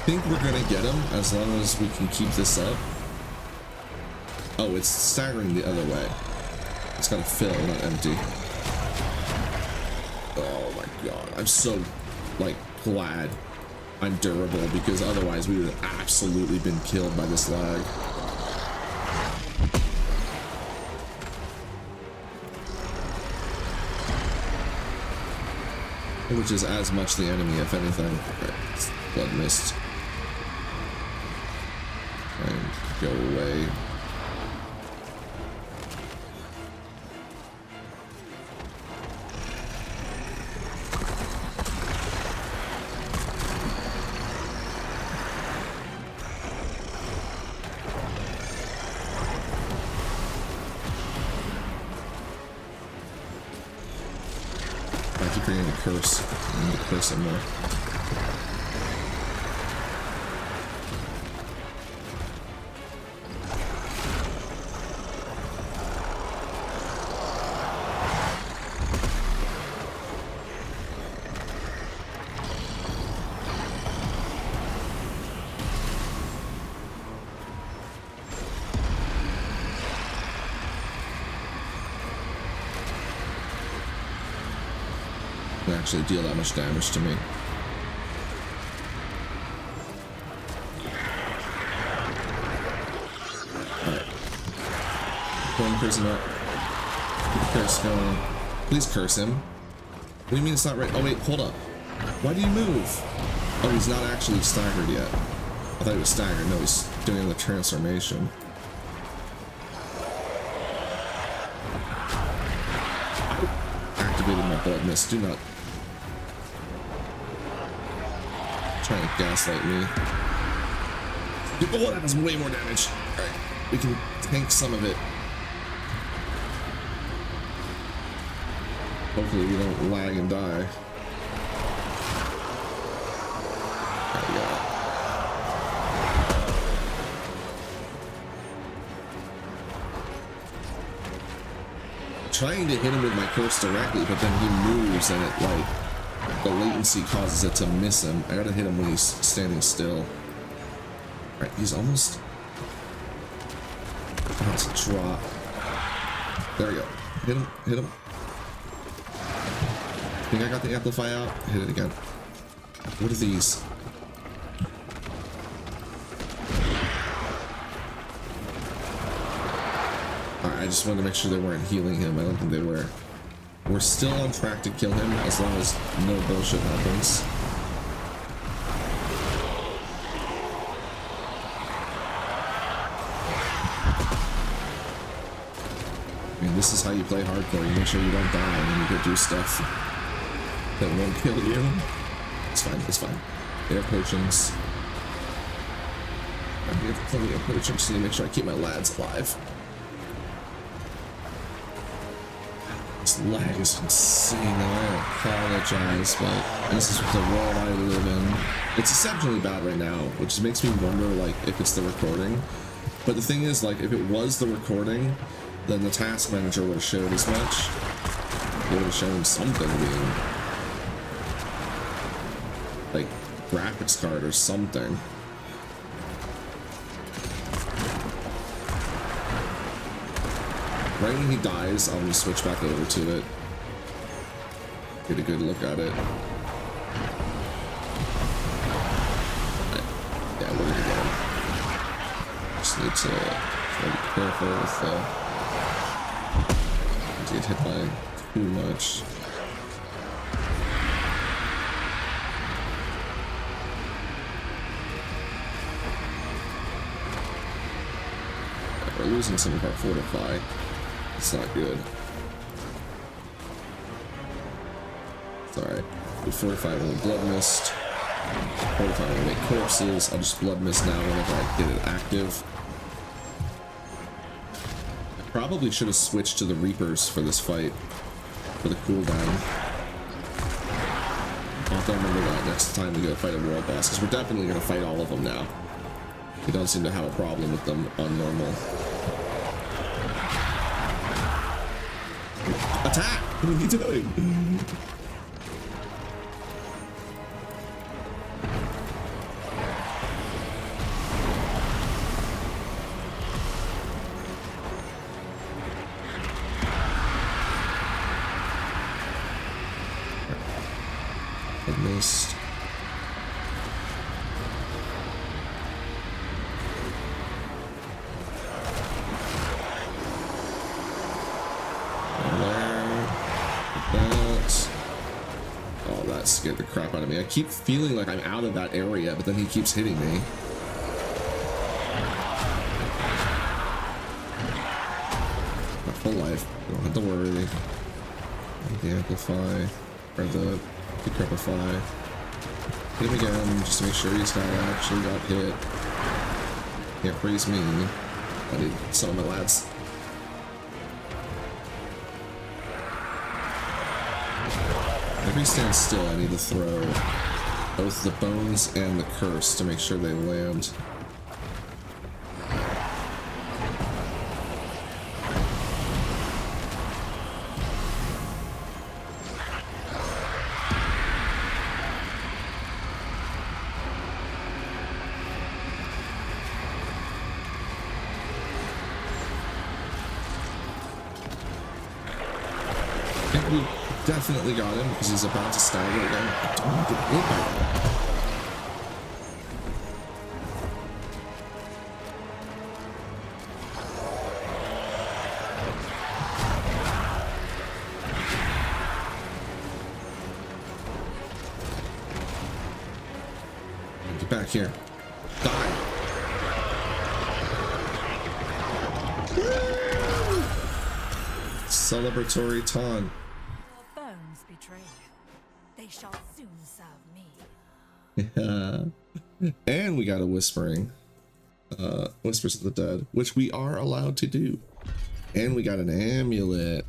Speaker 1: think we're gonna get him as long as we can keep this up. Oh, it's staggering the other way. It's gotta fill, not empty. Oh my god. I'm so, like, glad I'm durable, because otherwise we would have absolutely been killed by this lag. Which is as much the enemy, if anything. Right, blood mist. And go away. I keep creating a curse. I need to curse him more. actually deal that much damage to me. Alright. Go and curse him up. Keep the curse going. Please curse him. What do you mean it's not right? Oh wait, hold up. Why do you move? Oh, he's not actually staggered yet. I thought he was staggered. No, he's doing the transformation. Activated my blood mist. Do not try to gaslight me. Oh, that does way more damage. Alright, we can tank some of it. Hopefully we don't lag and die. There we go. Trying to hit him with my curse directly, but then he moves and it, like, the latency causes it to miss him. I gotta hit him when he's standing still. Alright, he's almost about to drop. There we go. Hit him, hit him. I think I got the amplify out. Hit it again. What are these? Alright, I just wanted to make sure they weren't healing him. I don't think they were. We're still on track to kill him as long as no bullshit happens. I mean, this is how you play hardcore. You make sure you don't die and then you go do stuff that won't kill you. It's fine, it's fine. We have potions. We have plenty of potions. Just need to make sure I keep my lads alive. This lag is insane, I apologize, but this is the world I live in. It's exceptionally bad right now, which makes me wonder, like, if it's the recording. But the thing is, like, if it was the recording, then the task manager would have showed as much. It would have shown something being, like, graphics card or something. Right when he dies, I'm gonna switch back over to it. Get a good look at it. Yeah, we're gonna get him. Just need to try to be careful with get hit by too much. We're losing some of our fortify. It's not good. It's alright. We fortify when we blood mist. Fortify when we make corpses. I'll just blood mist now whenever I get it active. I probably should have switched to the Reapers for this fight. For the cooldown. I'll have to remember that next time we go fight a world boss, because we're definitely going to fight all of them now. We don't seem to have a problem with them on normal. Attack! What are you doing? I missed. Scared the crap out of me. I keep feeling like I'm out of that area, but then he keeps hitting me. My full life. You don't have to worry. The amplify or the decrepify. Hit him again just to make sure he's not actually got hit. Can't freeze me. I need some of my lads. If he stands still, I need to throw both the bones and the curse to make sure they land. definitely got him because he's about to stagger again. I don't want to get hit by that. Get back here. Die. Woo! Celebratory taunt.
Speaker 4: Your bones betray you. They shall soon serve me.
Speaker 1: Yeah. And we got a whispering. Whispers of the Dead, which we are allowed to do. And we got an amulet.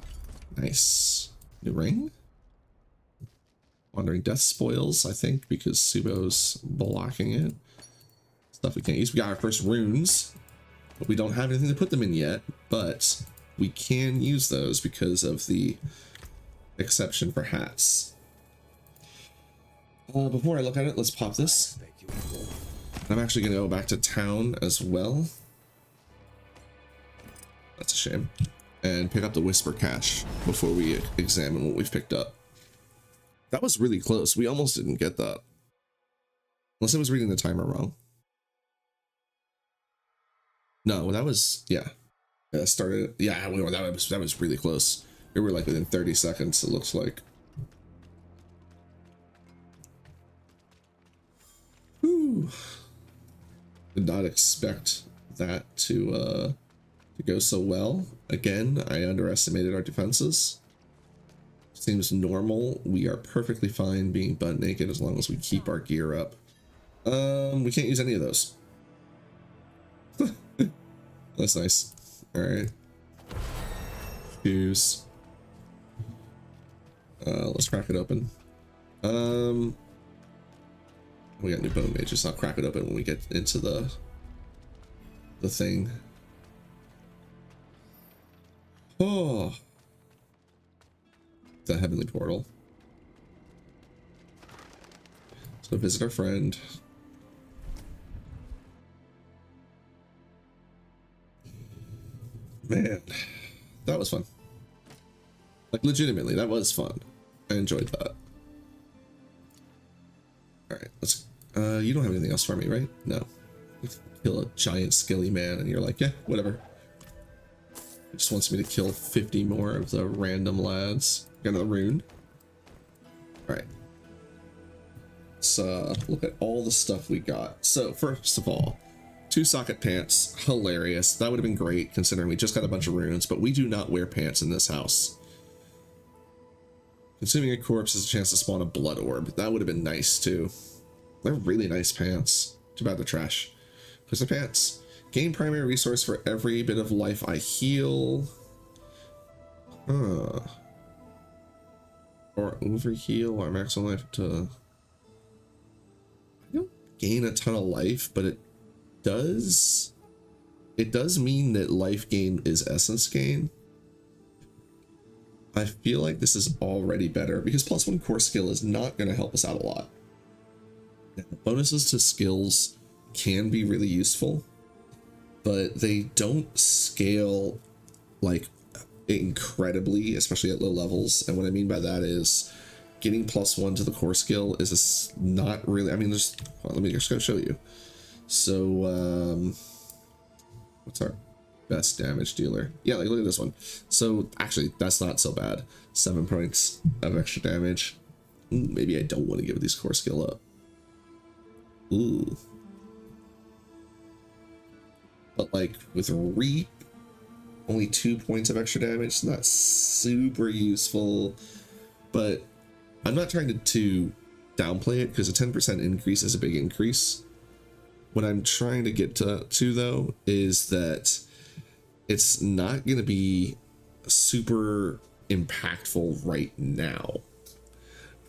Speaker 1: Nice. New ring? Wandering Death spoils, I think, because Subo's blocking it. Stuff we can't use. We got our first runes, but we don't have anything to put them in yet, but we can use those because of the exception for hats. Before I look at it, let's pop this. I'm actually going to go back to town as well. That's a shame. And pick up the Whisper cache before we examine what we've picked up. That was really close. We almost didn't get that. Unless I was reading the timer wrong. No, that was, yeah. That started, yeah, that was really close. We were like within 30 seconds, it looks like. Whew. Did not expect that to go so well. Again, I underestimated our defenses. Seems normal. We are perfectly fine being butt naked as long as we keep our gear up. We can't use any of those. That's nice. All right. Shoes. Let's crack it open. We got new bone mages. I'll crack it open when we get into the thing. Oh. The heavenly portal. Let's go visit our friend. Man, that was fun. Like, legitimately, that was fun. I enjoyed that. Alright, let's... you don't have anything else for me, right? No. You kill a giant skilly man and you're like, yeah, whatever. He just wants me to kill 50 more of the random lads. Got another rune. Alright. Let's look at all the stuff we got. So, first of all, 2 socket pants. Hilarious. That would have been great considering we just got a bunch of runes, but we do not wear pants in this house. Consuming a corpse is a chance to spawn a blood orb. That would have been nice too. They're really nice pants. Too bad they're trash. Here's the pants. Gain primary resource for every bit of life I heal. Huh. Or overheal or maximum life to... I don't gain a ton of life, but it does mean that life gain is essence gain. I feel like this is already better because +1 core skill is not going to help us out a lot. Now, bonuses to skills can be really useful, but they don't scale like incredibly, especially at low levels. And what I mean by that is getting +1 to the core skill is not really, I mean, there's, well, let me just go show you. So, what's our best damage dealer? Yeah, like look at this one. So actually, that's not so bad. 7 points of extra damage. Ooh, maybe I don't want to give these core skill up. Ooh. But like with Reap, only 2 points of extra damage. Not super useful, but I'm not trying to downplay it because a 10% increase is a big increase. What I'm trying to get to though is that it's not going to be super impactful right now.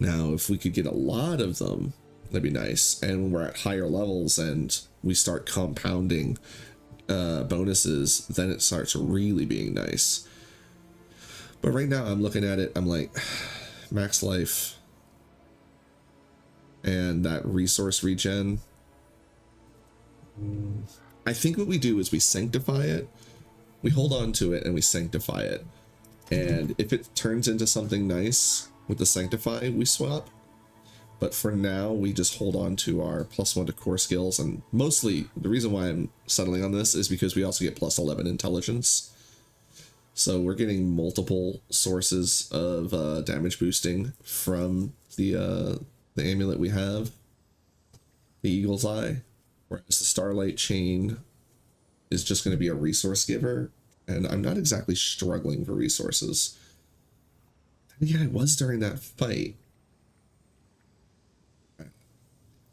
Speaker 1: Now, if we could get a lot of them, that'd be nice. And when we're at higher levels and we start compounding bonuses, then it starts really being nice. But right now I'm looking at it, I'm like, max life and that resource regen. I think what we do is we sanctify it. We hold on to it and we sanctify it. And if it turns into something nice, with the Sanctify we swap. But for now, we just hold on to our +1 to core skills, and mostly the reason why I'm settling on this is because we also get +11 intelligence. So we're getting multiple sources of damage boosting from the amulet we have, the Eagle's Eye, whereas the Starlight Chain is just going to be a resource giver, and I'm not exactly struggling for resources. Yeah, I was during that fight.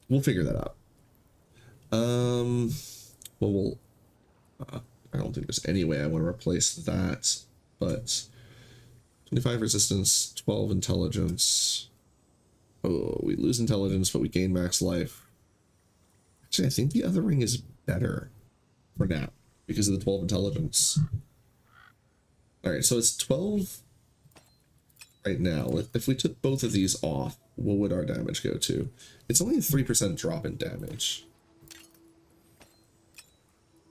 Speaker 1: We'll figure that out. Well, I don't think there's any way I want to replace that, but 25 resistance, 12 intelligence. Oh, we lose intelligence, but we gain max life. Actually, I think the other ring is better for now because of the 12 intelligence. All right, so it's 12 right now. If we took both of these off, what would our damage go to? It's only a 3% drop in damage.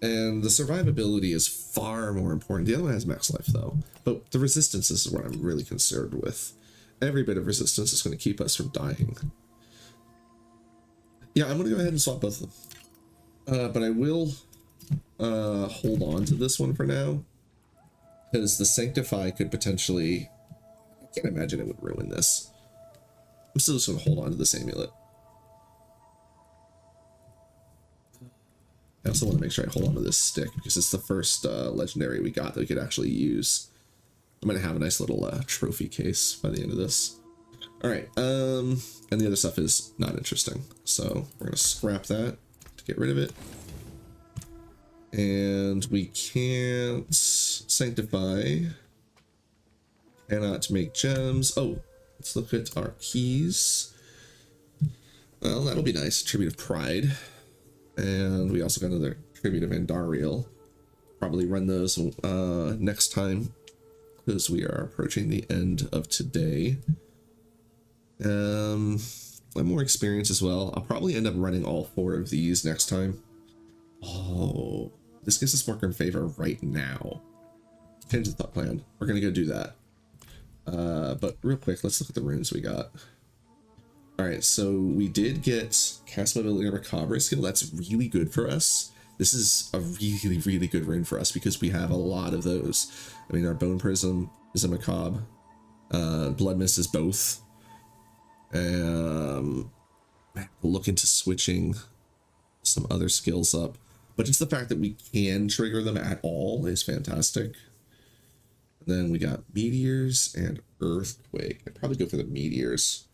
Speaker 1: And the survivability is far more important. The other one has max life though. But the resistance is what I'm really concerned with. Every bit of resistance is going to keep us from dying. Yeah, I'm going to go ahead and swap both of them. But I will hold on to this one for now. Because the Sanctify could potentially... I can't imagine it would ruin this. I'm still just going to hold on to this amulet. I also want to make sure I hold on to this stick because it's the first legendary we got that we could actually use. I'm going to have a nice little trophy case by the end of this. All right, and the other stuff is not interesting. So we're going to scrap that to get rid of it. And we can't sanctify. Cannot make gems. Oh, let's look at our keys. Well, that'll be nice. Tribute of Pride. And we also got another Tribute of Andariel. Probably run those next time because we are approaching the end of today. I'm more experience as well. I'll probably end up running all 4 of these next time. Oh, this gives us marker in favor right now. Change the thought plan. We're gonna go do that. But real quick, let's look at the runes we got. All right, so we did get Cast Mobility Macabre skill. That's really good for us. This is a really, really good rune for us because we have a lot of those. I mean, our Bone Prism is a Macabre. Blood Mist is both. We'll look into switching some other skills up. But just the fact that we can trigger them at all is fantastic. And then we got Meteors and Earthquake. I'd probably go for the Meteors.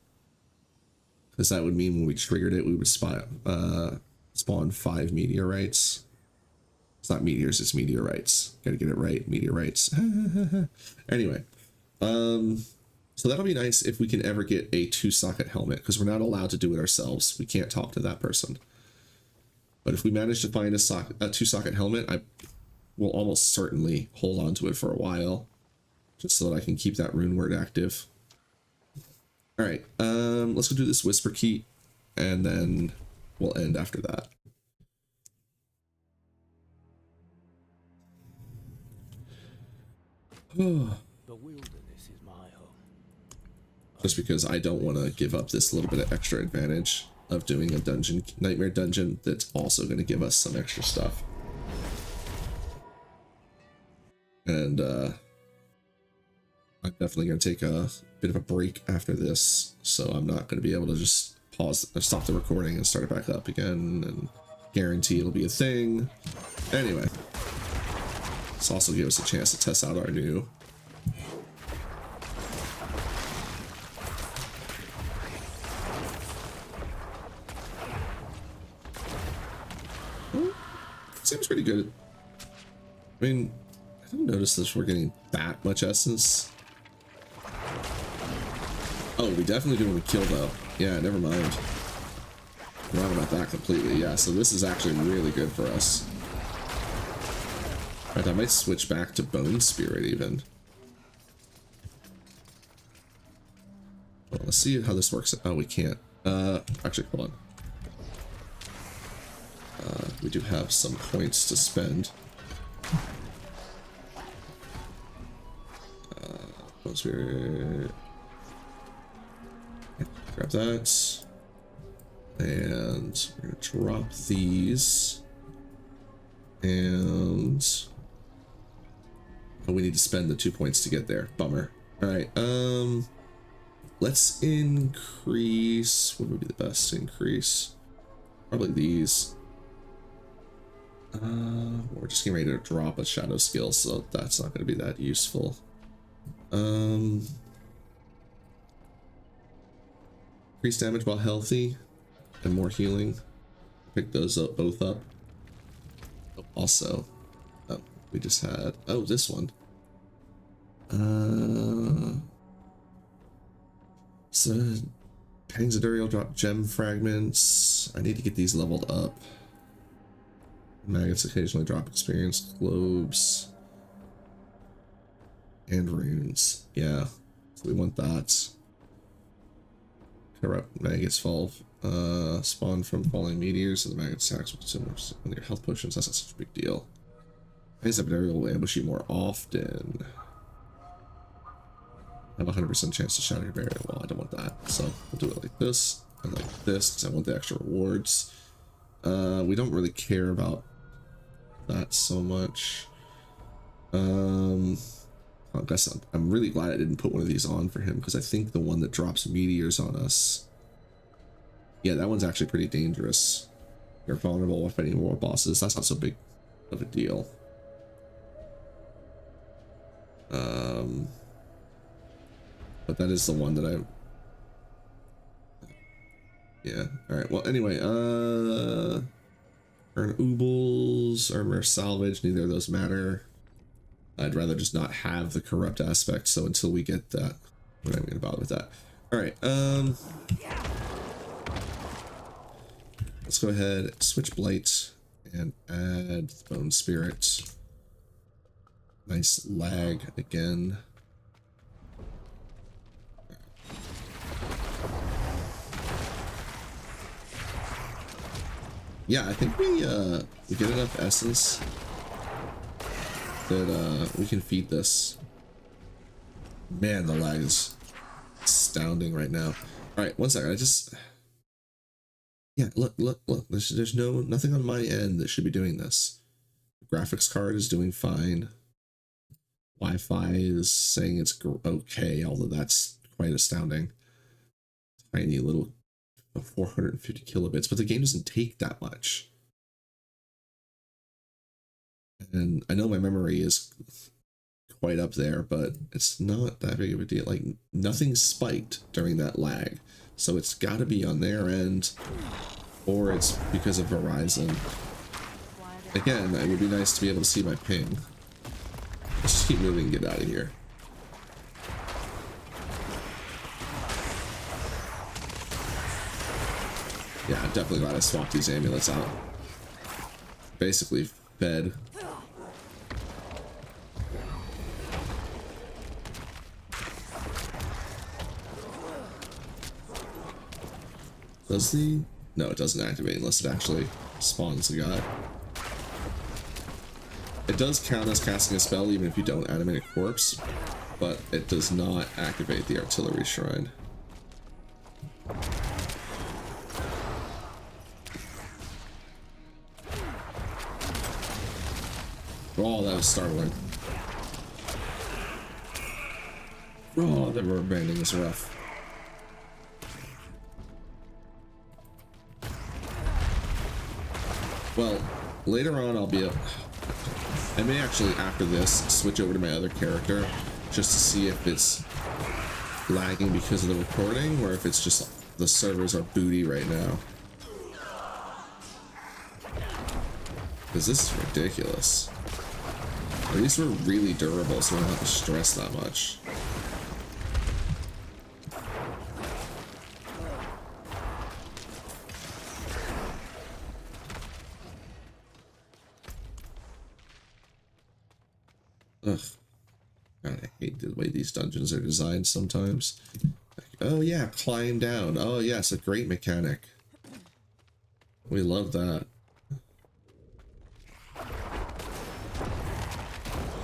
Speaker 1: Because that would mean when we triggered it, we would spawn 5 meteorites. It's not meteors, it's meteorites. Gotta get it right, meteorites. Anyway, so that'll be nice if we can ever get a 2-socket helmet, because we're not allowed to do it ourselves. We can't talk to that person. But if we manage to find a 2-socket helmet, I will almost certainly hold on to it for a while, just so that I can keep that rune word active. All right, let's go do this Whisper Key, and then we'll end after that.
Speaker 5: The wilderness is my home.
Speaker 1: Just because I don't want to give up this little bit of extra advantage of doing a dungeon, nightmare dungeon, that's also going to give us some extra stuff. And I'm definitely going to take a bit of a break after this, so I'm not going to be able to just stop the recording and start it back up again and guarantee it'll be a thing. Anyway, this also gives us a chance to test out our new seems pretty good. I mean, I didn't notice that we're getting that much essence. Oh, we definitely do when we kill though. Yeah, never mind. Forgot about that completely. Yeah, so this is actually really good for us. Alright, I might switch back to Bone Spirit even. Well, let's see how this works. Oh, we can't. Actually, hold on. We do have some points to spend. Bone Spirit. Grab that. And we're gonna drop these. And oh, we need to spend the 2 points to get there. Bummer. Alright, let's increase. What would be the best increase? Probably these. We're just getting ready to drop a shadow skill, so that's not going to be that useful. Increase damage while healthy and more healing. Pick those up, both up. Also, oh, we just had, oh, this one. So Pangs of Duriel drop gem fragments. I need to get these leveled up. Maggots occasionally drop experience globes and runes. Yeah, so we want that. Corrupt maggots fall spawn from falling meteors, and the maggot attacks will consume one of your health potions. That's not such a big deal. Pangs of Duriel will ambush you more often. Have a 100% chance to shatter your barrier. Well, I don't want that, so we'll do it like this and like this because I want the extra rewards. We don't really care about that so much. I guess I'm really glad I didn't put one of these on for him, because I think the one that drops meteors on us, yeah, that one's actually pretty dangerous. You're vulnerable while fighting war bosses. That's not so big of a deal. But that is the one that I, yeah, all right, well, anyway, earn oobles, armor salvage, neither of those matter. I'd rather just not have the corrupt aspect, so until we get that, we're not even gonna bother with that. All right, let's go ahead, switch blight, and add bone spirit. Nice lag again. Yeah, I think we get enough essence that we can feed this. Man, the lag is astounding right now. All right, one second. I just, yeah, look. There's nothing on my end that should be doing this. Graphics card is doing fine. Wi-Fi is saying it's okay, although that's quite astounding. Tiny little 450 kilobits, but the game doesn't take that much. And I know my memory is quite up there, but it's not that big of a deal. Like, nothing spiked during that lag, so it's got to be on their end, or it's because of Verizon. Again, it would be nice to be able to see my ping. Let's just keep moving and get out of here. Yeah, I'm definitely glad I swapped these amulets out. Basically fed. Does the... No, it doesn't activate unless it actually spawns the guy. It does count as casting a spell even if you don't animate a corpse, but it does not activate the artillery shrine. Oh, that was startling. Oh, the rubber banding is rough. Well, later on I'll be I may actually, after this, switch over to my other character just to see if it's lagging because of the recording or if it's just the servers are booty right now. Because this is ridiculous. At least we're really durable, so we don't have to stress that much. Ugh. God, I hate the way these dungeons are designed sometimes. Like, oh yeah, climb down. Oh yeah, it's a great mechanic. We love that.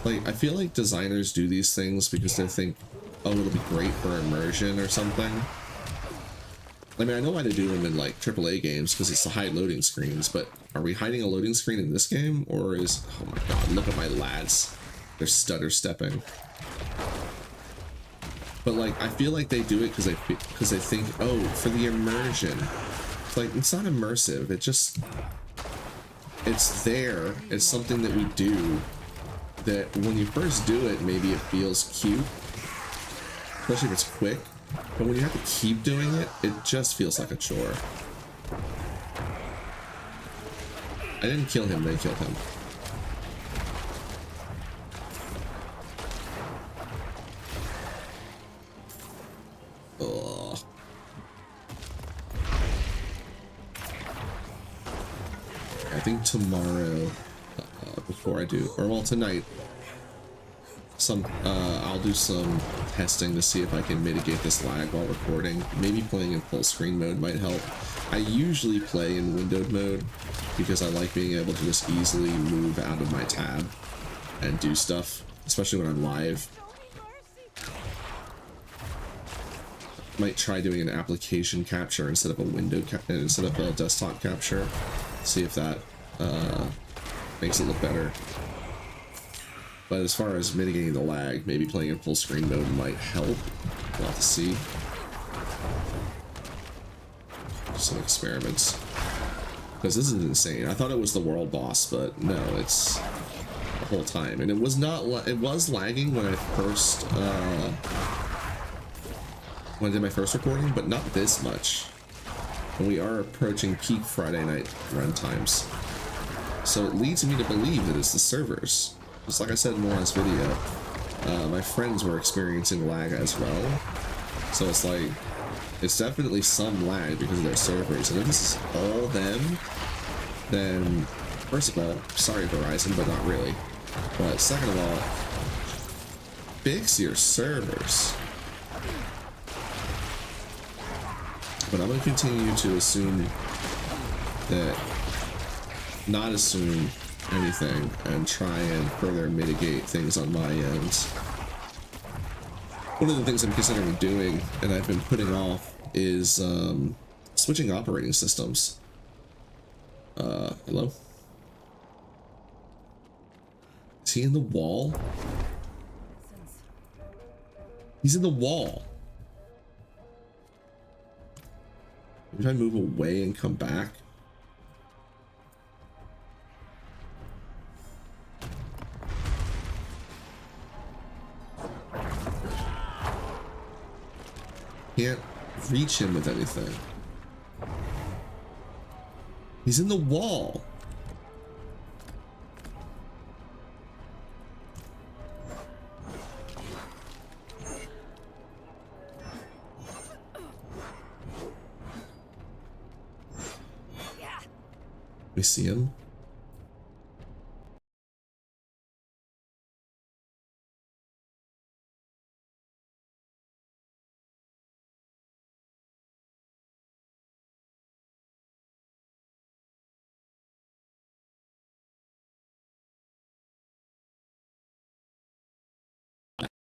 Speaker 1: Like, I feel like designers do these things because they think, oh, it'll be great for immersion or something. I mean, I know why they do them in like AAA games because it's the high loading screens, but are we hiding a loading screen in this game, or is, oh my god, look at my lads. They're stutter stepping. But like, I feel like they do it because they think, oh, for the immersion. Like, it's not immersive. It's there. It's something that we do that when you first do it, maybe it feels cute, especially if it's quick. But when you have to keep doing it, it just feels like a chore. I didn't kill him, they killed him. Ugh. I think tomorrow, before I do, or well, tonight, I'll do some testing to see if I can mitigate this lag while recording. Maybe playing in full screen mode might help. I usually play in windowed mode because I like being able to just easily move out of my tab and do stuff, especially when I'm live. Might try doing an application capture instead of a desktop capture. See if that makes it look better. But as far as mitigating the lag, maybe playing in full screen mode might help. We'll have to see. Some experiments. Because this is insane. I thought it was the world boss, but no, it's the whole time. And it was not. It was lagging when I first when I did my first recording, but not this much. And we are approaching peak Friday night run times, so it leads me to believe that it's the servers. Just like I said in the last video, my friends were experiencing lag as well. So it's like, it's definitely some lag because of their servers. And if this is all them, then first of all, sorry Verizon, but not really. But second of all, fix your servers. But I'm going to continue to assume that, not assume anything, and try and further mitigate things on my end. One of the things I'm considering doing, and I've been putting off, is switching operating systems. Hello? Is he in the wall? He's in the wall. Maybe if I move away and come back. Can't reach him with anything. He's in the wall. We see him.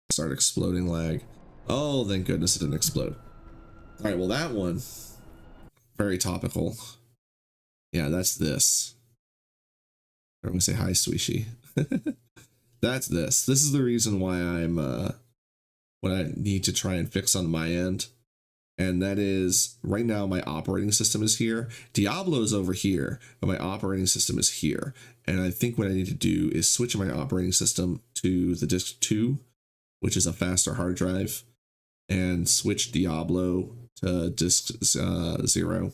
Speaker 1: Start exploding lag. Oh, thank goodness it didn't explode. All right, well that one, very topical. Yeah, that's this. I'm gonna say hi, Swishy. That's this. This is the reason why I'm what I need to try and fix on my end. And that is, right now my operating system is here. Diablo is over here, but my operating system is here. And I think what I need to do is switch my operating system to the disk 2, which is a faster hard drive, and switch Diablo to disk 0.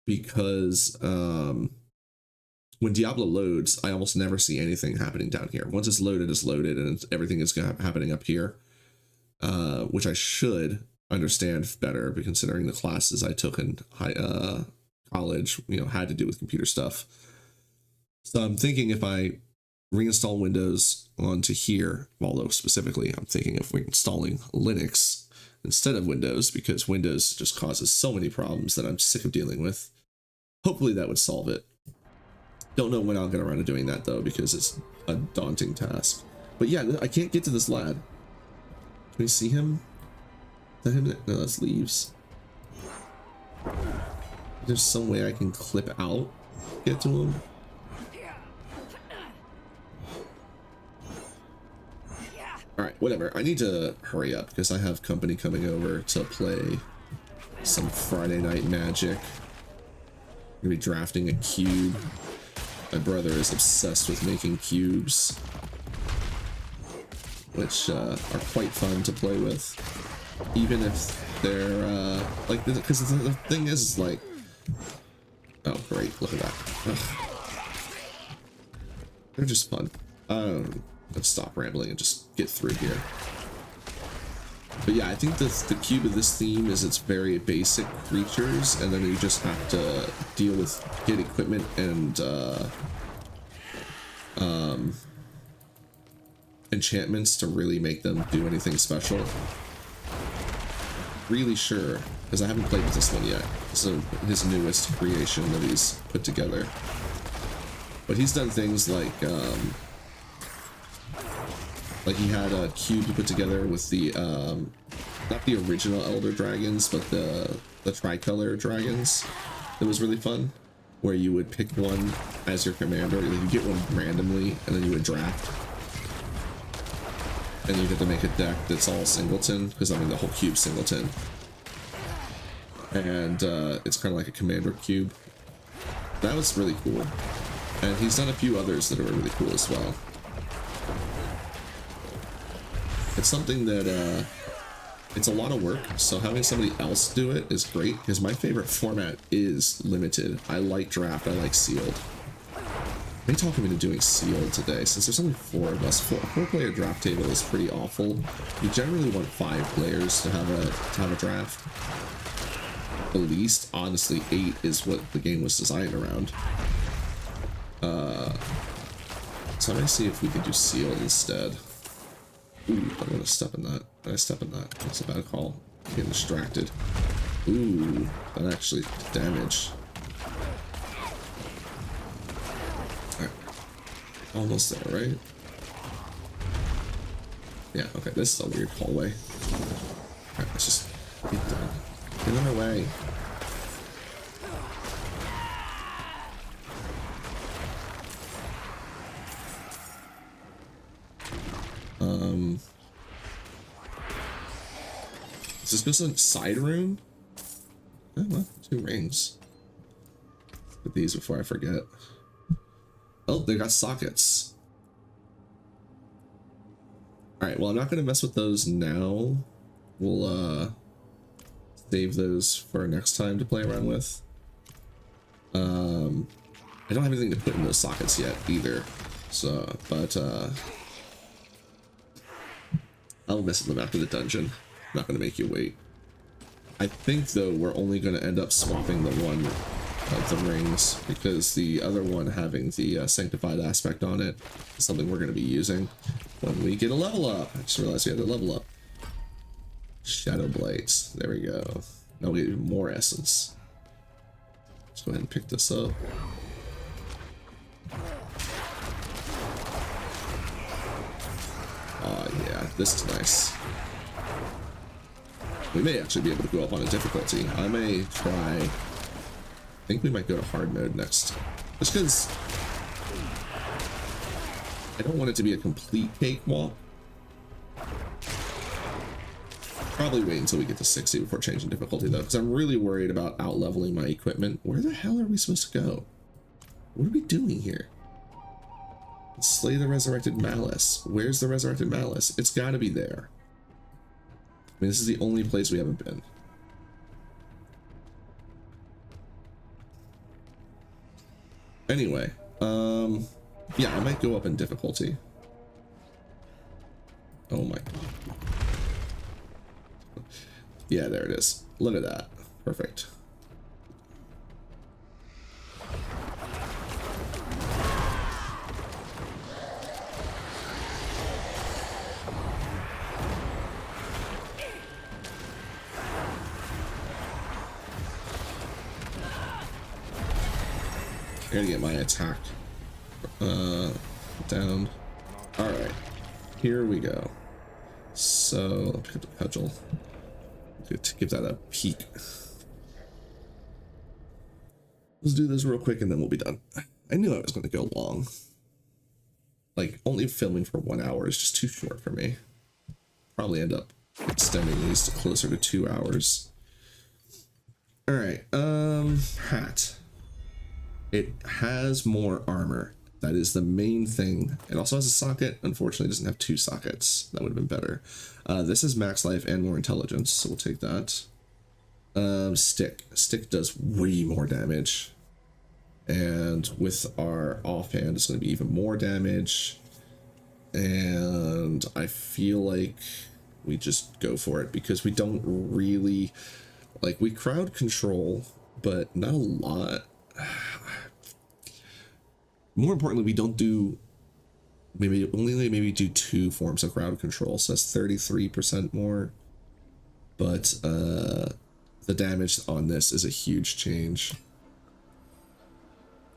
Speaker 1: Because when Diablo loads, I almost never see anything happening down here. Once it's loaded, and everything is happening up here, which I should understand better, but considering the classes I took in college, had to do with computer stuff. So I'm thinking if I reinstall Windows onto here, although specifically I'm thinking of reinstalling Linux instead of Windows, because Windows just causes so many problems that I'm sick of dealing with. Hopefully that would solve it. Don't know when I'll get around to doing that though, because it's a daunting task. But yeah, I can't get to this lad. Can we see him? Is that him? No, that's Leaves. There's some way I can clip out, get to him. Alright, whatever. I need to hurry up because I have company coming over to play some Friday Night Magic. I'm gonna be drafting a cube. My brother is obsessed with making cubes, which are quite fun to play with, even if they're like, because the thing is like, oh great, look at that. Ugh. They're just fun. Let's stop rambling and just get through here. But yeah, I think the cube of this theme is it's very basic creatures, and then you just have to deal with, get equipment and enchantments to really make them do anything special. Really sure, because I haven't played with this one yet. This is his newest creation that he's put together. But he's done things like he had a cube he put together with the not the original Elder Dragons, but the tricolor dragons. It was really fun, where you would pick one as your commander. You get one randomly, and then you would draft, and you get to make a deck that's all singleton, because I mean the whole cube's singleton, and it's kind of like a commander cube. That was really cool, and he's done a few others that are really cool as well. It's something that it's a lot of work, so having somebody else do it is great, because my favorite format is limited. I like draft, I like sealed. They talked me into doing sealed today, since there's only 4 of us. 4-player draft table is pretty awful. You generally want 5 players to have a draft. At least, honestly, 8 is what the game was designed around. So I'm gonna see if we can do sealed instead. Ooh, I'm gonna step in that. Did I step in that? That's a bad call. I'm getting distracted. Ooh, that actually did damage. Alright. Almost there, right? Yeah, okay, this is a weird hallway. Alright, let's just get done. Get in our way. Is this just a side room? Oh, well, 2 rings. Let's put these before I forget. Oh, they got sockets. Alright, well, I'm not gonna mess with those now. We'll save those for next time to play around with. I don't have anything to put in those sockets yet either. So, but I'll mess with them after the dungeon. I'm not gonna make you wait. I think though we're only gonna end up swapping the one of the rings, because the other one having the sanctified aspect on it is something we're gonna be using when we get a level up. I just realized we had to level up. Shadow Blades. There we go. Now we get even more essence. Let's go ahead and pick this up. Oh yeah, this is nice. We may actually be able to go up on a difficulty. I may try. I think we might go to hard mode next. Just because I don't want it to be a complete cakewalk. Probably wait until we get to 60 before changing difficulty though, because I'm really worried about out-leveling my equipment. Where the hell are we supposed to go? What are we doing here? Slay the Resurrected Malice. Where's the Resurrected Malice? It's gotta be there. I mean, this is the only place we haven't been. Anyway, yeah, I might go up in difficulty. Oh my god. Yeah, there it is. Look at that. Perfect. I gotta get my attack down. Alright, here we go. So, pick up the cudgel. Good to give that a peek. Let's do this real quick and then we'll be done. I knew I was going to go long. Like, only filming for 1 hour is just too short for me. Probably end up extending these to closer to 2 hours. Alright, hat. It has more armor. That is the main thing. It also has a socket. Unfortunately, it doesn't have 2 sockets. That would have been better. This is max life and more intelligence, so we'll take that. Stick. Stick does way more damage. And with our offhand, it's going to be even more damage. And I feel like we just go for it because we don't really... Like, we crowd control, but not a lot. More importantly, we don't do... Maybe do 2 forms of crowd control, so that's 33% more. But, the damage on this is a huge change.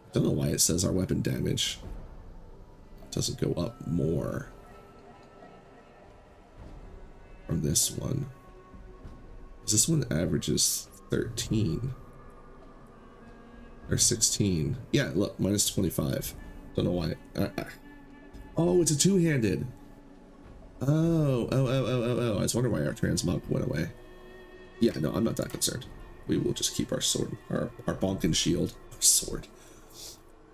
Speaker 1: I don't know why it says our weapon damage doesn't go up more from this one. This one averages 13 or 16. Yeah, look, minus 25. Don't know why. Oh, it's a two-handed. Oh. I was wondering why our transmog went away. Yeah, no, I'm not that concerned. We will just keep our sword, our bonk and shield. Our sword.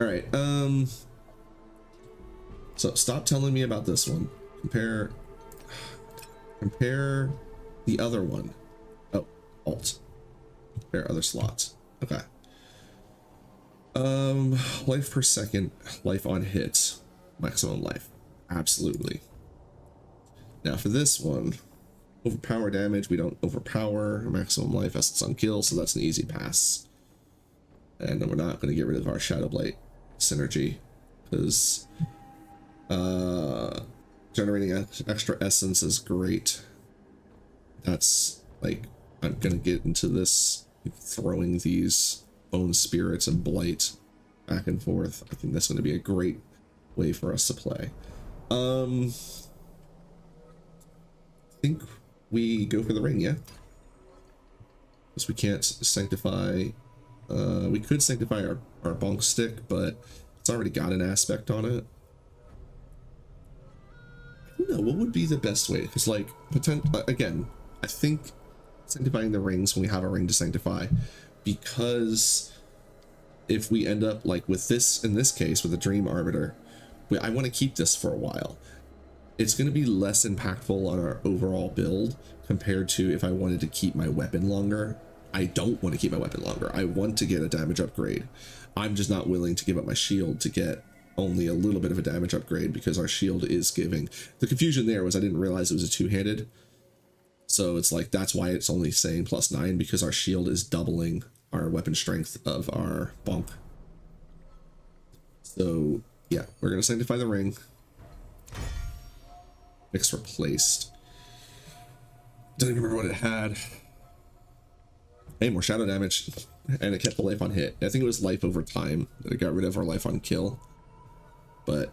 Speaker 1: All right. So stop telling me about this one. Compare the other one. Oh, alt. Compare other slots. Okay. Life per second, life on hit, maximum life. Absolutely. Now for this one, overpower damage, we don't overpower. Maximum life, essence on kill, so that's an easy pass. And then we're not going to get rid of our Shadow Blight synergy, because generating extra essence is great. That's like, I'm going to get into this, throwing these bone spirits and blight back and forth. I think that's going to be a great way for us to play. I think we go for the ring, yeah? Because we can't sanctify... we could sanctify our bonk stick, but it's already got an aspect on it. I don't know, what would be the best way? Because, like, again, I think sanctifying the rings when we have a ring to sanctify, because if we end up, like, with this, in this case, with the Dream Arbiter, I want to keep this for a while. It's going to be less impactful on our overall build compared to if I wanted to keep my weapon longer. I don't want to keep my weapon longer. I want to get a damage upgrade. I'm just not willing to give up my shield to get only a little bit of a damage upgrade, because our shield is giving... The confusion there was I didn't realize it was a two-handed. So it's like, that's why it's only saying +9, because our shield is doubling our weapon strength of our bonk. So yeah, we're going to sanctify the ring. Mix replaced. Don't even remember what it had. Hey, more shadow damage, and it kept the life on hit. I think it was life over time that it got rid of our life on kill. But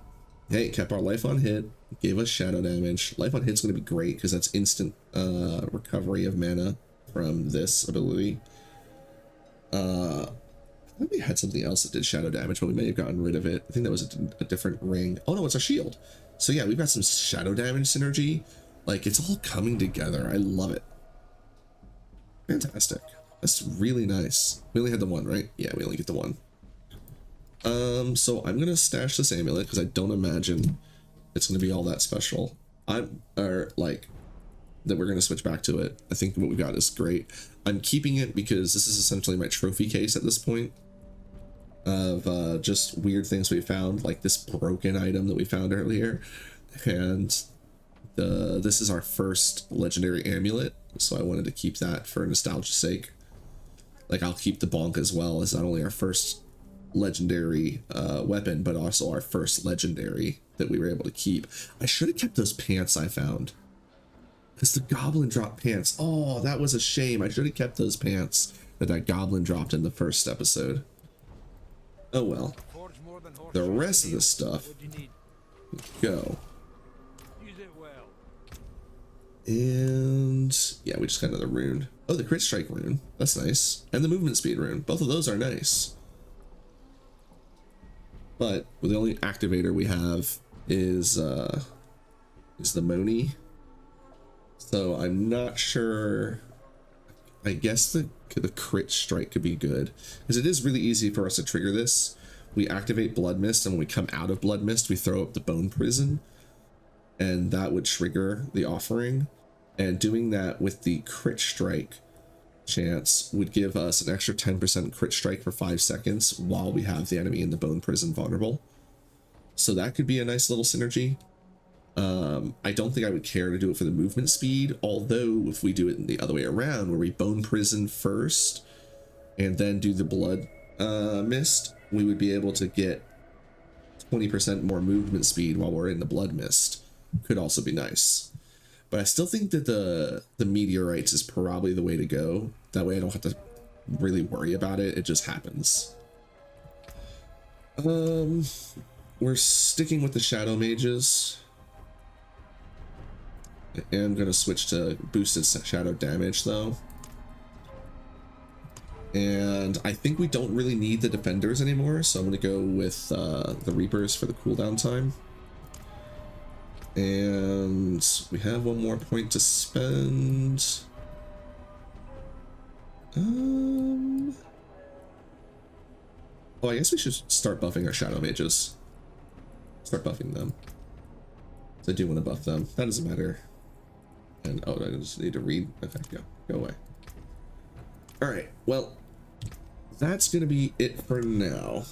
Speaker 1: hey, it kept our life on hit, gave us shadow damage. Life on hit's going to be great because that's instant recovery of mana from this ability. I think we had something else that did shadow damage, but we may have gotten rid of it. I think that was a different ring. Oh no, it's a shield. So yeah, we've got some shadow damage synergy. Like, it's all coming together. I love it. Fantastic. That's really nice. We only had the one, right? Yeah, we only get the one. So I'm gonna stash this amulet because I don't imagine it's gonna be all that special. Like that we're gonna switch back to it. I think what we got is great. I'm keeping it because this is essentially my trophy case at this point of just weird things we found, like this broken item that we found earlier, and this is our first legendary amulet, so I wanted to keep that for nostalgia's sake. Like, I'll keep the bonk as well as not only our first legendary weapon, but also our first legendary that we were able to keep. I should have kept those pants I found, because the goblin dropped pants. Oh, that was a shame. I should have kept those pants that goblin dropped in the first episode. Oh well. The rest of the stuff, go. And yeah, we just got another rune. Oh, the crit strike rune. That's nice. And the movement speed rune. Both of those are nice. But the only activator we have is the Moni. So I'm not sure. I guess the crit strike could be good, because it is really easy for us to trigger this. We activate Blood Mist, and when we come out of Blood Mist, we throw up the Bone Prison, and that would trigger the offering. And doing that with the crit strike chance would give us an extra 10% crit strike for 5 seconds while we have the enemy in the Bone Prison vulnerable. So that could be a nice little synergy. I don't think I would care to do it for the movement speed, although if we do it the other way around, where we Bone Prison first and then do the Blood Mist, we would be able to get 20% more movement speed while we're in the Blood Mist. Could also be nice. But I still think that the meteorites is probably the way to go. That way I don't have to really worry about it. It just happens. We're sticking with the Shadow Mages. I am going to switch to boosted shadow damage though. And I think we don't really need the defenders anymore, so I'm going to go with the Reapers for the cooldown time. And we have one more point to spend. Oh, I guess we should start buffing our Shadow Mages. Start buffing them. I do want to buff them. That doesn't matter. And oh, I just need to read. Okay, go away. All right. Well, that's gonna be it for now.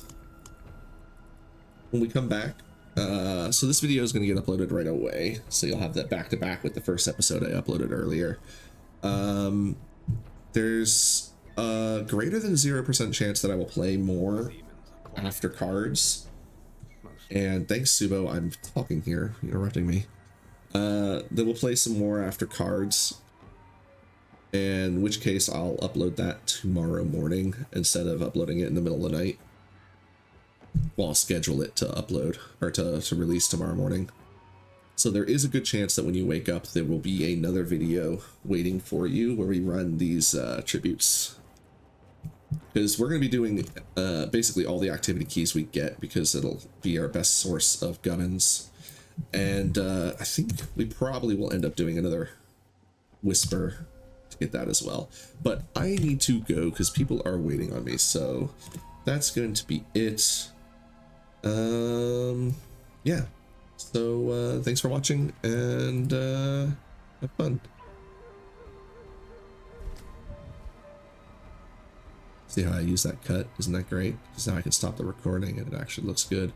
Speaker 1: When we come back, so this video is gonna get uploaded right away. So you'll have that back to back with the first episode I uploaded earlier. There's a greater than 0% chance that I will play more after cards. And thanks, Subo. I'm talking here. You're interrupting me. Then we'll play some more after cards, in which case I'll upload that tomorrow morning instead of uploading it in the middle of the night. Well, I'll schedule it to upload or to release tomorrow morning. So there is a good chance that when you wake up, there will be another video waiting for you where we run these tributes. Because we're going to be doing basically all the activity keys we get, because it'll be our best source of gubbins. And I think we probably will end up doing another Whisper to get that as well. But I need to go because people are waiting on me. So that's going to be it. Yeah. So thanks for watching, and have fun. See how I use that cut? Isn't that great? Because now I can stop the recording and it actually looks good.